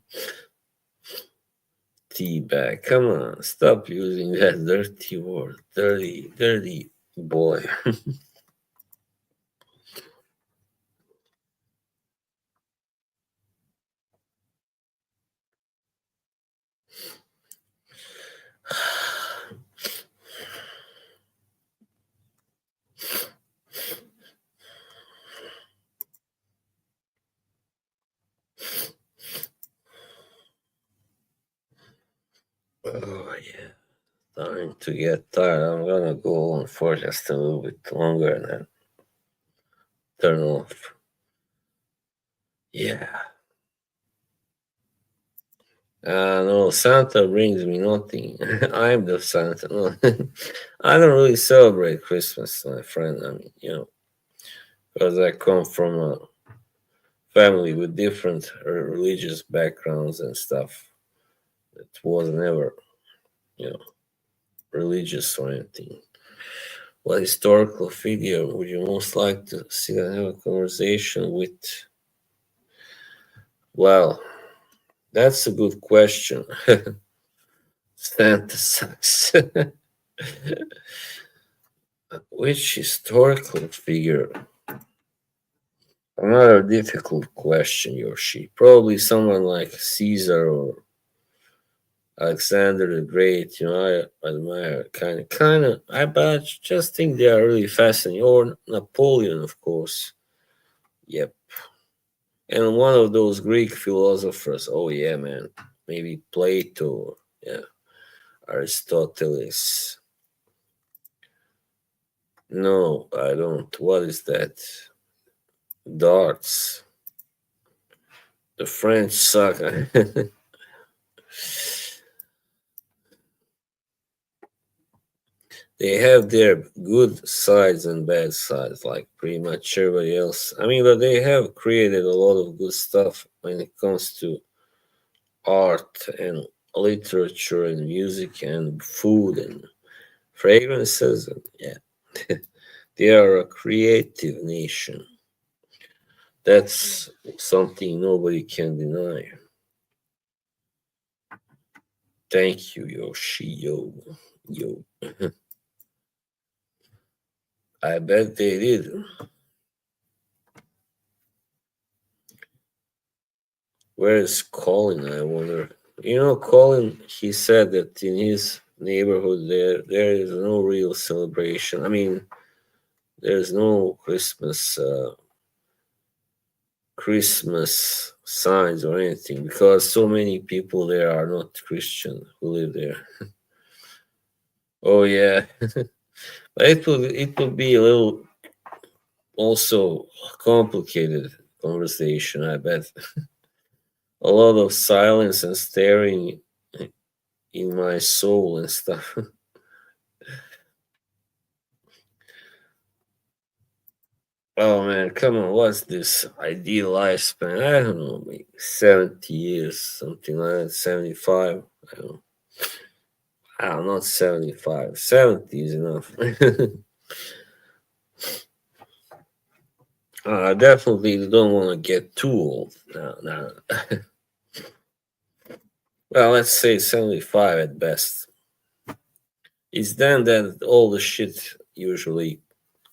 Tea bag. Come on, stop using that dirty word. Dirty, dirty boy. Oh yeah, time to get tired. I'm gonna go on for just a little bit longer and then turn off. Yeah. No, Santa brings me nothing. I'm the Santa. No. I don't really celebrate Christmas, my friend. I mean, because I come from a family with different religious backgrounds and stuff. It was never, you know, religious or anything. What historical figure would you most like to see and have a conversation with? Well, that's a good question. Santa sucks. Which historical figure? Another difficult question, Yoshi. Probably someone like Caesar or Alexander the Great. I admire but I just think they are really fascinating. Or Napoleon, of course. Yep. And one of those Greek philosophers. Oh yeah, man. Maybe Plato. Yeah. Aristoteles. No, I don't. What is that? Darts. The French suck. They have their good sides and bad sides, like pretty much everybody else. I mean, but they have created a lot of good stuff when it comes to art and literature and music and food and fragrances. And yeah, they are a creative nation. That's something nobody can deny. Thank you, Yoshi. Yo. I bet they did. Where is Colin? I wonder. Colin. He said that in his neighborhood there is no real celebration. I mean, there's no Christmas signs or anything because so many people there are not Christian who live there. Oh yeah, but it will be a little also complicated conversation. I bet a lot of silence and staring in my soul and stuff. Oh man, come on, what's this ideal lifespan? I don't know, maybe 70 years, something like that, 75. Not 75. 70 is enough. I definitely don't want to get too old. No, no. Well, let's say 75 at best. It's then that all the shit usually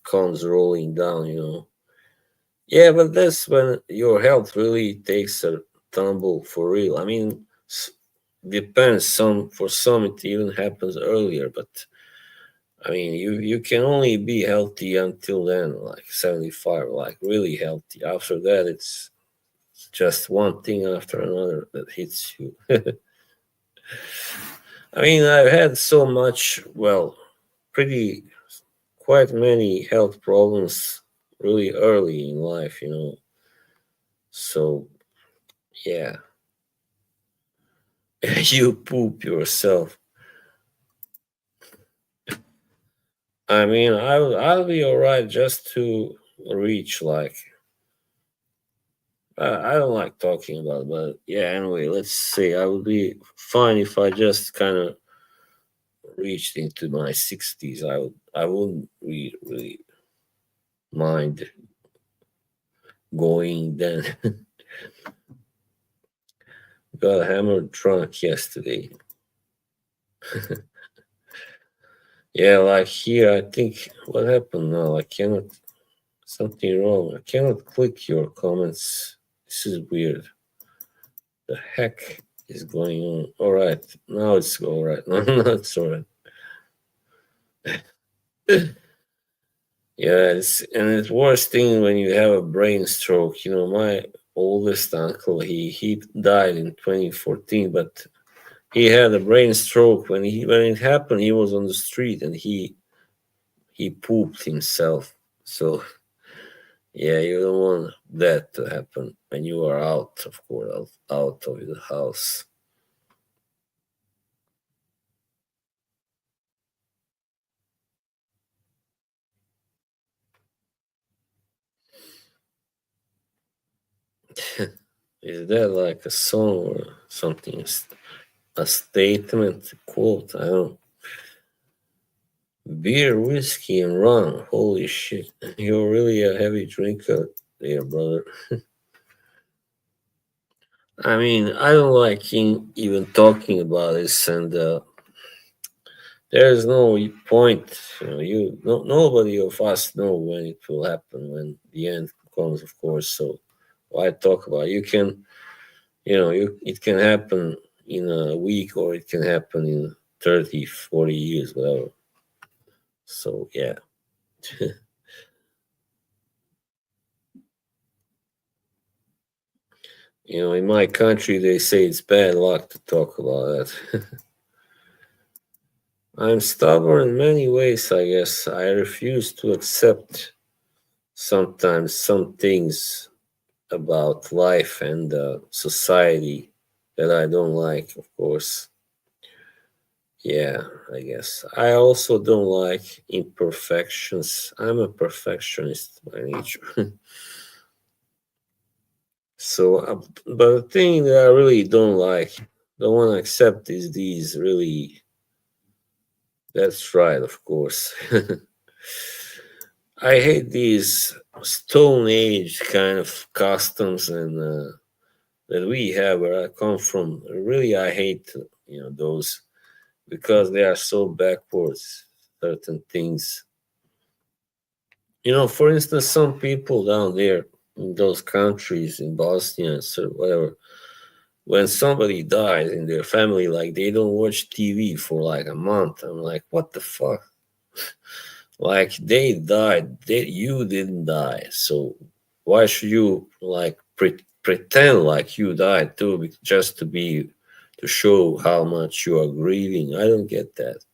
comes rolling down. Yeah, but that's when your health really takes a tumble for real. I mean, depends. For some it even happens earlier, but I mean, you can only be healthy until then, like 75, like really healthy. After that, it's just one thing after another that hits you. I mean, I've had so much, well, pretty quite many health problems really early in life. So yeah, you poop yourself. I mean, I'll be all right just to reach like I don't like talking about, it, but yeah. Anyway, let's say I would be fine if I just kind of reached into my 60s. I wouldn't really mind going then. Got hammered drunk yesterday. Yeah, like here, I think what happened now? I cannot something wrong. I cannot click your comments. This is weird. The heck is going on? All right, now it's all right. No, no, it's all right. Yeah, and it's worst thing when you have a brain stroke. You know, my oldest uncle, he died in 2014, but he had a brain stroke when it happened. He was on the street and he pooped himself. So yeah, you don't want that to happen when you are out, of course, out of the house. Is that like a song or something? A statement, a quote? I don't. Beer, whiskey, and rum. Holy shit! You're really a heavy drinker, there, brother. I mean, I don't like even talking about this, and there's no point. You know, nobody of us know when it will happen, when the end comes, of course. So why talk about it? You can, it can happen in a week or it can happen in 30, 40 years, whatever. So yeah, in my country they say it's bad luck to talk about that. I'm stubborn in many ways, I guess. I refuse to accept sometimes some things about life and society that I don't like, of course. Yeah, I guess. I also don't like imperfections. I'm a perfectionist by nature. So, but the thing that I really don't want to accept is these really, that's right, of course. I hate these Stone Age kind of customs and that we have where I come from. Really, I hate those because they are so backwards. Certain things, for instance, some people down there in those countries in Bosnia and so whatever, when somebody dies in their family, like they don't watch TV for like a month. I'm like, what the fuck? Like they died, you didn't die, so why should you like pretend like you died too, just to show how much you are grieving? I don't get that.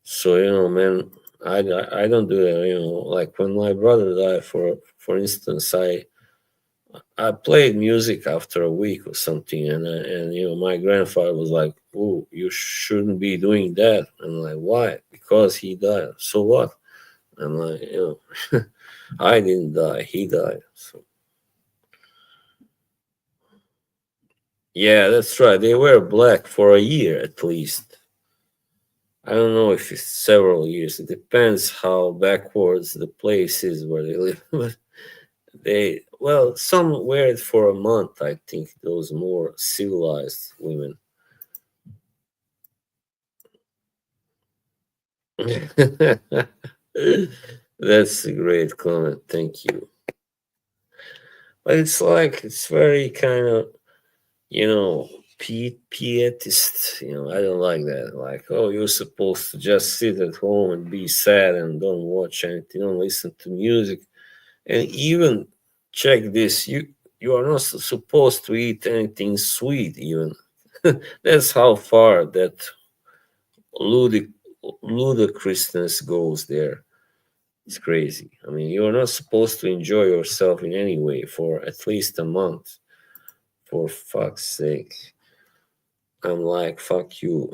So man, I don't do that. Like when my brother died, for instance, I played music after a week or something, and my grandfather was like, "Oh, you shouldn't be doing that." I'm like, "Why?" Because he died. So what? I'm like, I didn't die. He died. So yeah, that's right. They were black for a year at least. I don't know if it's several years. It depends how backwards the place is where they live. But some wear it for a month. I think those more civilized women. That's a great comment. Thank you. But it's like it's very kind of you know, pietist. I don't like that. Like, oh, you're supposed to just sit at home and be sad and don't watch anything, don't listen to music, and even check this. You are not supposed to eat anything sweet. Even that's how far that ludic ludicrousness goes there. It's crazy. I mean, you're not supposed to enjoy yourself in any way for at least a month. For fuck's sake. I'm like, fuck you.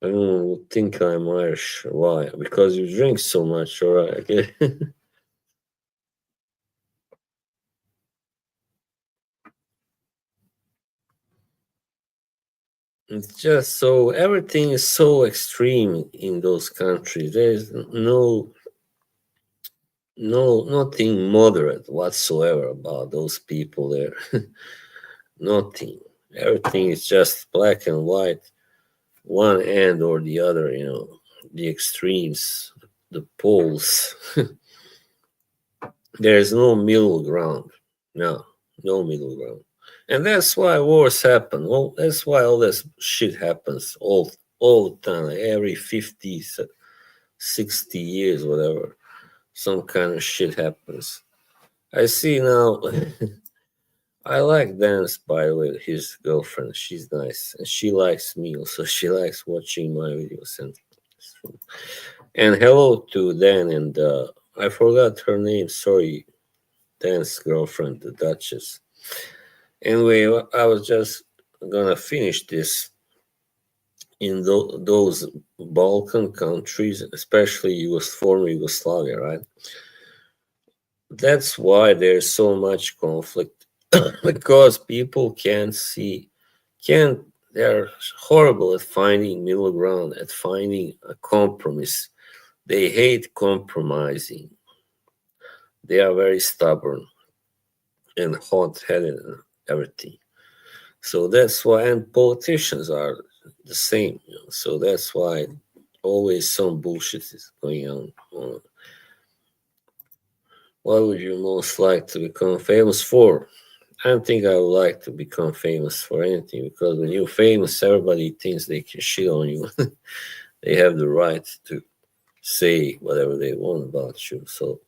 I don't think I'm Irish. Why? Because you drink so much, alright? Okay. It's just so everything is so extreme in those countries. There's nothing moderate whatsoever about those people there. Nothing. Everything is just black and white, one end or the other. The extremes, the poles. There's no middle ground. No, no middle ground. And that's why wars happen. Well, that's why all this shit happens all the time, like every 50, 60 years, whatever. Some kind of shit happens. I see now. I like Dance, by the way, his girlfriend. She's nice. And she likes me also. She likes watching my videos. And hello to Dan and I forgot her name. Sorry, Dan's girlfriend, the Duchess. Anyway, I was just gonna finish this in those Balkan countries, especially former Yugoslavia, right? That's why there's so much conflict because people can't, they're horrible at finding middle ground, at finding a compromise. They hate compromising. They are very stubborn and hot-headed and everything. So that's why, and politicians are the same. So that's why always some bullshit is going on. What would you most like to become famous for? I don't think I would like to become famous for anything because when you're famous, everybody thinks they can shit on you. They have the right to say whatever they want about you. So,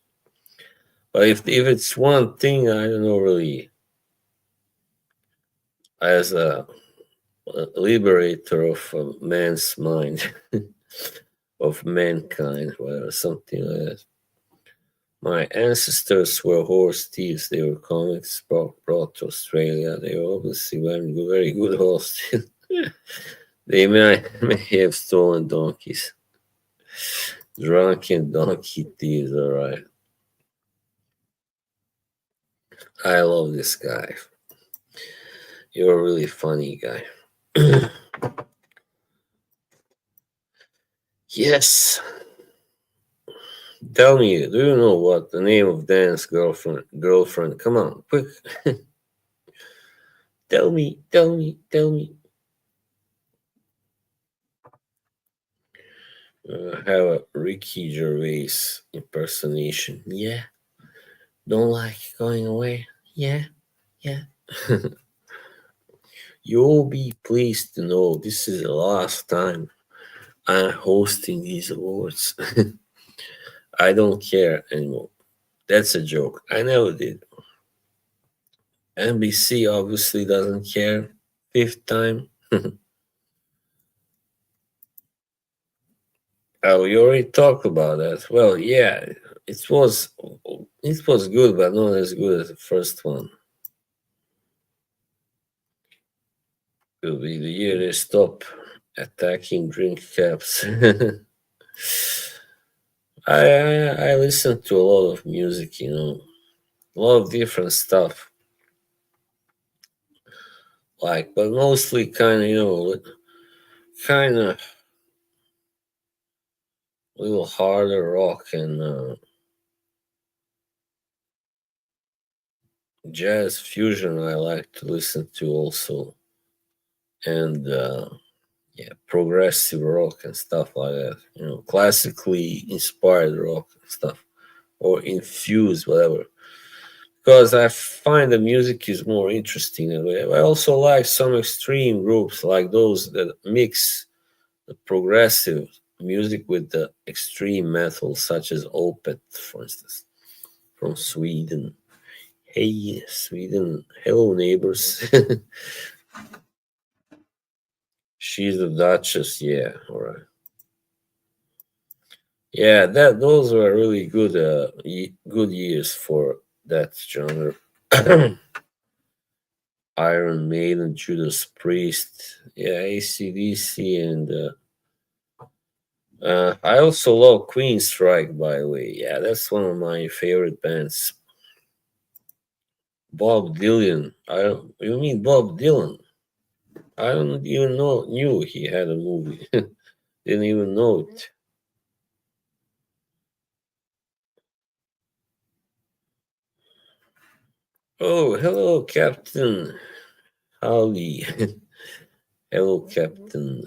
but if it's one thing, I don't know really, as a liberator of man's mind, of mankind, whatever, something like that. My ancestors were horse thieves. They were convicts brought to Australia. They were obviously very good horse thieves. They may have stolen donkeys. Drunken donkey thieves, all right. I love this guy. You're a really funny guy. Yes. Tell me, do you know what the name of Dan's girlfriend? Come on, quick. Tell me. Have a Ricky Gervais impersonation. Yeah. Don't like going away. Yeah. Yeah. You'll be pleased to know this is the last time I'm hosting these awards. I don't care anymore. That's a joke. I never did. NBC obviously doesn't care. Fifth time. Oh, we already talked about that. Well, yeah, it was it was good, but not as good as the first one. Will be the year they stop attacking drink caps. I listen to a lot of music, a lot of different stuff, like, but mostly kind of, kind of a little harder rock and jazz fusion. I like to listen to also, and yeah, progressive rock and stuff like that. Classically inspired rock and stuff, or infused, whatever. Because I find the music is more interesting that way. I also like some extreme groups like those that mix the progressive music with the extreme metal, such as Opeth, for instance, from Sweden. Hey, Sweden, hello neighbors. She's the Duchess, yeah, all right. Yeah, those were really good years for that genre. Iron Maiden, Judas Priest, yeah, ACDC, and I also love Queen Strike, by the way. Yeah, that's one of my favorite bands. Bob Dylan. You mean Bob Dylan? I don't even knew he had a movie. Didn't even know it. Oh, hello, Captain Howley. Hello, Captain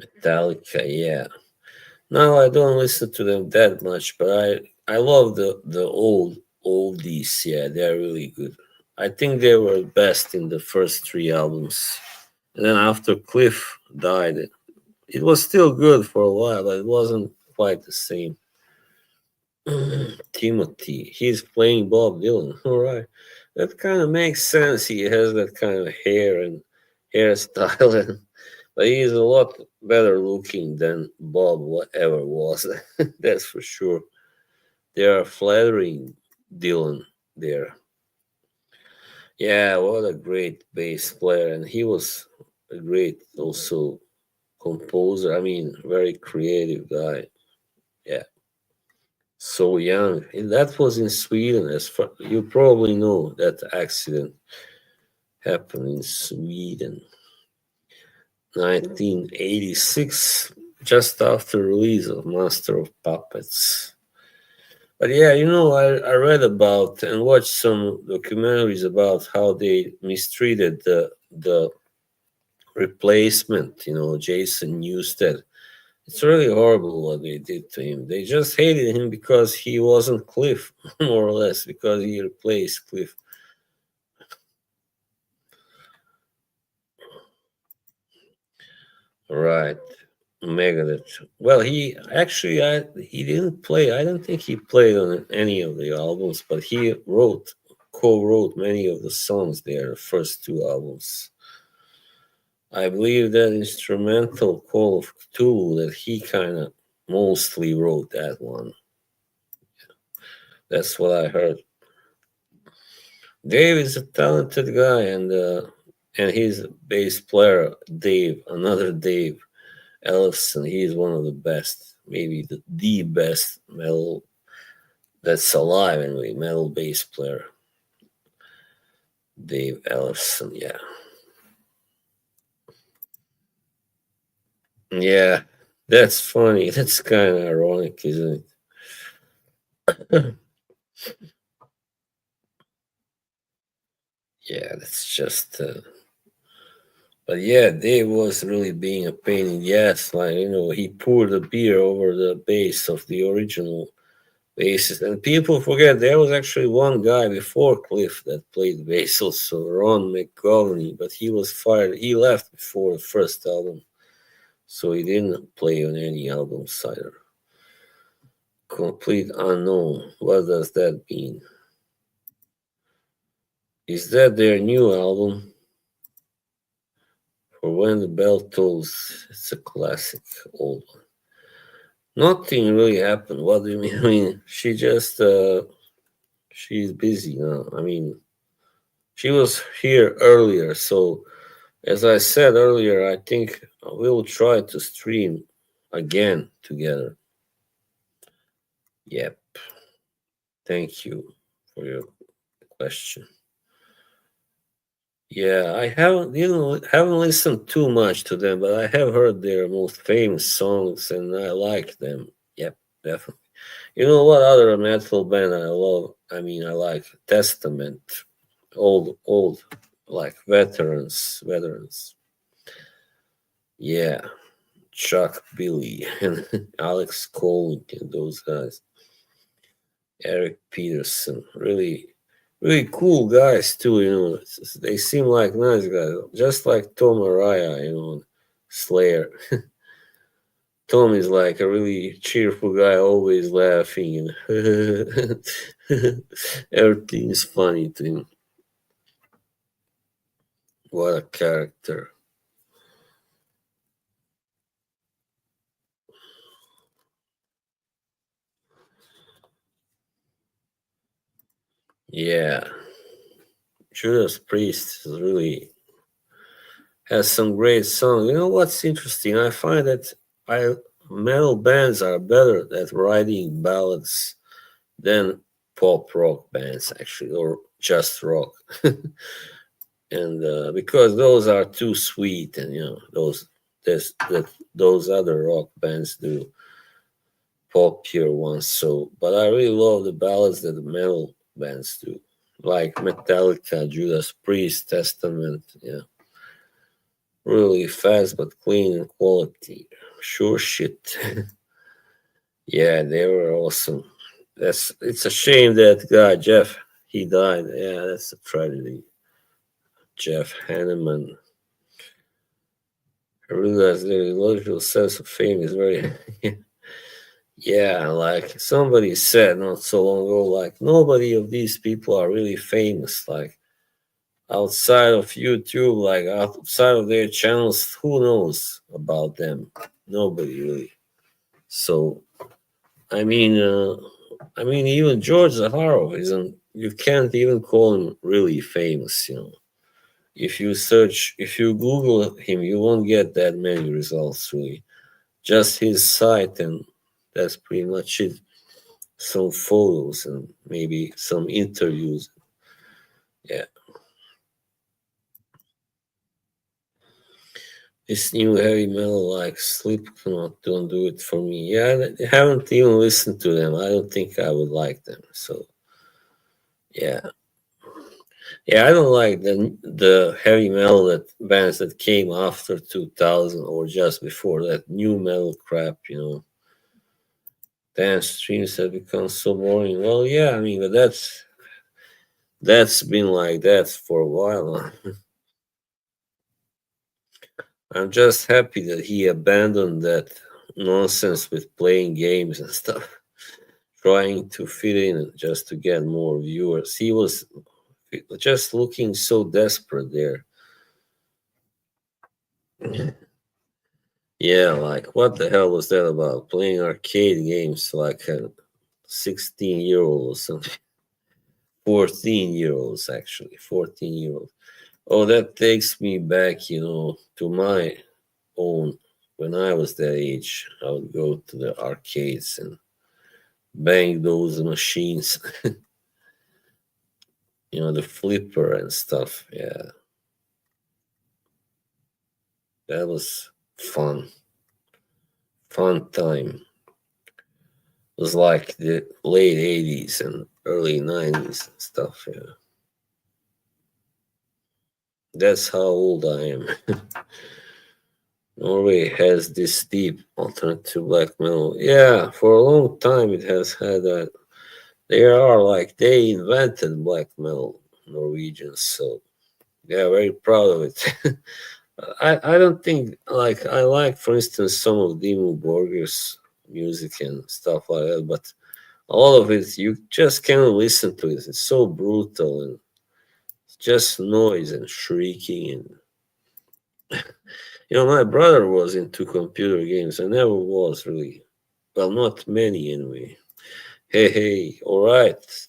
Metallica. Yeah. No, I don't listen to them that much, but I love the old oldies. Yeah, they're really good. I think they were best in the first three albums, and then after Cliff died, it was still good for a while, but it wasn't quite the same. Timothy, he's playing Bob Dylan. All right, that kind of makes sense. He has that kind of hair and hairstyle, and but he's a lot better looking than Bob ever was. That's for sure. They are flattering Dylan there. Yeah, what a great bass player, and he was a great also composer. I mean, very creative guy. Yeah, so young. And that was in Sweden. As far you probably know, that accident happened in Sweden, 1986, just after release of Master of Puppets. But yeah, I read about and watched some documentaries about how they mistreated the replacement, Jason Newsted. It's really horrible what they did to him. They just hated him because he wasn't Cliff, more or less, because he replaced Cliff. Right. Megadeth. Well, he actually, he didn't play. I don't think he played on any of the albums, but he co-wrote many of the songs there, the first two albums. I believe that instrumental Call of Cthulhu that he kind of mostly wrote that one. That's what I heard. Dave is a talented guy, and his bass player Dave, another Dave Ellefson. He's one of the best, maybe the best metal that's alive anyway. Metal bass player Dave Ellefson. Yeah, yeah, that's funny. That's kind of ironic, isn't it? Yeah, that's just. But yeah, Dave was really being a pain in the ass. Like, he poured the beer over the base of the original bassist. And people forget there was actually one guy before Cliff that played bass, also Ron McGovney, but he was fired. He left before the first album, so he didn't play on any albums either. Complete unknown. What does that mean? Is that their new album? For When the Bell Tolls, it's a classic old one. Nothing really happened. What do you mean? I mean, she's busy now. I mean, she was here earlier. So, as I said earlier, I think we'll try to stream again together. Yep. Thank you for your question. Yeah, I haven't listened too much to them, but I have heard their most famous songs and I like them. Yep, definitely. You know what other metal band I love? I mean, I like Testament, old, like veterans. Yeah, Chuck Billy and Alex Cole and those guys. Eric Peterson, really cool guys too. They seem like nice guys, just like Tom Araya, Slayer. Tom is like a really cheerful guy, always laughing, and everything is funny to him. What a character! Yeah, Judas Priest really has some great songs. You know what's interesting? I find that I metal bands are better at writing ballads than pop rock bands, actually, or just rock. And because those are too sweet, and those other rock bands do popular ones. So, but I really love the ballads that the metal bands do, like Metallica, Judas Priest, Testament. Yeah, really fast but clean and quality. Sure shit. Yeah, they were awesome. It's a shame that guy Jeff he died. Yeah, that's a tragedy. Jeff Hanneman. I realize the logical sense of fame is very yeah, like somebody said not so long ago, like nobody of these people are really famous. Like outside of YouTube, like outside of their channels, who knows about them? Nobody really. So I mean, even George Zaharov isn't. You can't even call him really famous. If you Google him, you won't get that many results really. Just his site, and that's pretty much it. Some photos and maybe some interviews. Yeah, this new heavy metal like Slipknot don't do it for me. Yeah, I haven't even listened to them. I don't think I would like them. So yeah, yeah, I don't like the heavy metal that bands that came after 2000 or just before that new metal crap. Dance streams have become so boring. Well, yeah, I mean, but that's been like that for a while now. I'm just happy that he abandoned that nonsense with playing games and stuff, trying to fit in just to get more viewers. He was just looking so desperate there. Yeah, like what the hell was that about? Playing arcade games like a 16-year-old or something. 14-year-olds, actually. 14-year-old. Oh, that takes me back, to my own. When I was that age, I would go to the arcades and bang those machines, the flipper and stuff. Yeah, that was fun. Fun time. It was like the late 80s and early 90s and stuff. Yeah. That's how old I am. Norway has this deep alternative black metal. Yeah, for a long time it has had that. They invented black metal, Norwegians. So yeah, very proud of it. I don't think I like, for instance, some of Dimmu Borgir's music and stuff like that, but all of it you just can't listen to it. It's so brutal and just noise and shrieking. And my brother was into computer games. I never was really. Well, not many anyway. Hey, all right.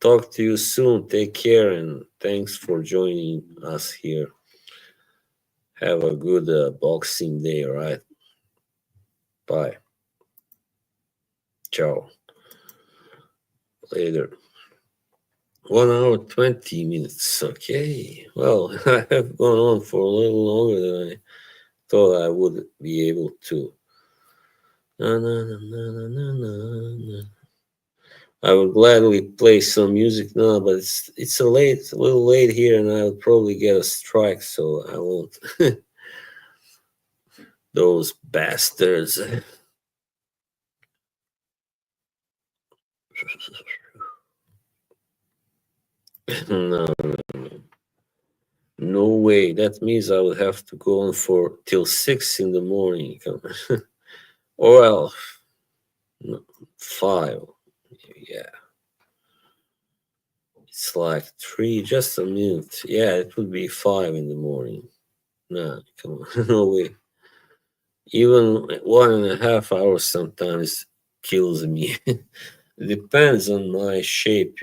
Talk to you soon. Take care and thanks for joining us here. Have a good Boxing Day, all right? Bye. Ciao. Later. 1 hour 20 minutes. Okay. Well, I have gone on for a little longer than I thought I would be able to. Na, na, na, na, na, na, na. I would gladly play some music now, but it's a little late here, and I'll probably get a strike, so I won't. Those bastards. No, no way. That means I would have to go on for till 6 in the morning. Or well, no, 5. Yeah, it's like 3. Just a minute. Yeah, it would be 5 in the morning. Nah, come on, no way. Even 1.5 hours sometimes kills me. It depends on my shape.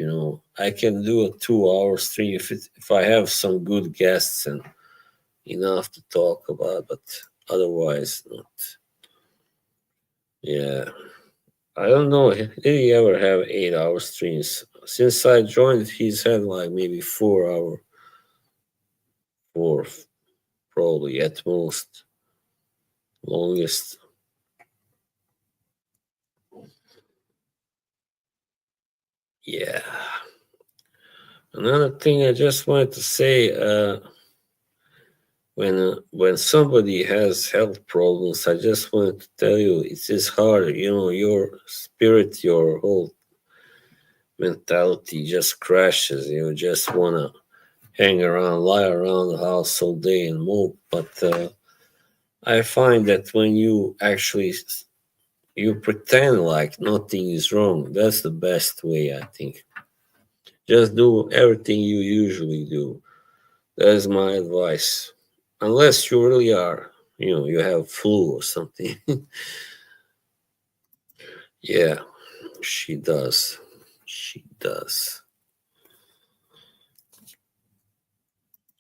I can do a 2 hour stream if I have some good guests and enough to talk about, but otherwise not. Yeah. I don't know. Did he ever have 8 hour streams? Since I joined, he's had like maybe 4 hour, four probably at most, longest. Yeah. Another thing I just wanted to say, when somebody has health problems, I just wanted to tell you it is hard. You know, your spirit, your whole mentality just crashes. You just wanna hang around, lie around the house all day and mope. But I find that when you actually you pretend like nothing is wrong, that's the best way. I think just do everything you usually do. That's my advice. Unless you really are, you have flu or something. Yeah, she does. She does.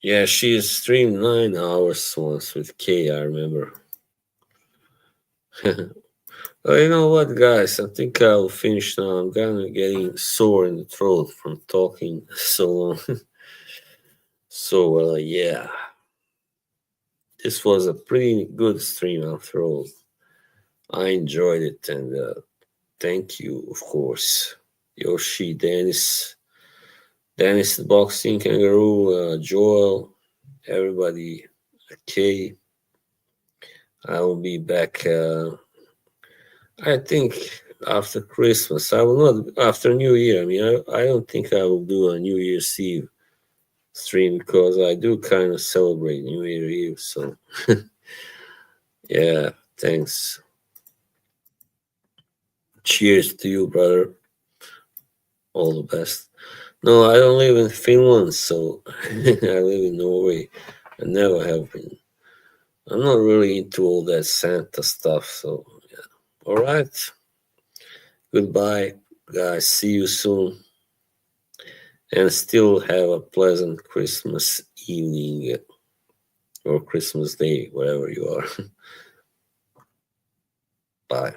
Yeah, she streamed 9 hours once with Kay, I remember. Well, you know what, guys? I think I'll finish now. I'm kind of getting sore in the throat from talking so long. So, yeah, this was a pretty good stream after all. I enjoyed it, and thank you, of course, Yoshi, Dennis the Boxing Kangaroo, Joel, everybody, Kay. I will be back. I think after Christmas. I will not after New Year. I mean, I don't think I will do a New Year's Eve stream because I do kind of celebrate New Year Eve. So yeah, thanks. Cheers to you, brother. All the best. No, I don't live in Finland, so I live in Norway. I never have been. I'm not really into all that Santa stuff. So yeah. All right. Goodbye, guys. See you soon. And still have a pleasant Christmas evening or Christmas Day, wherever you are. Bye.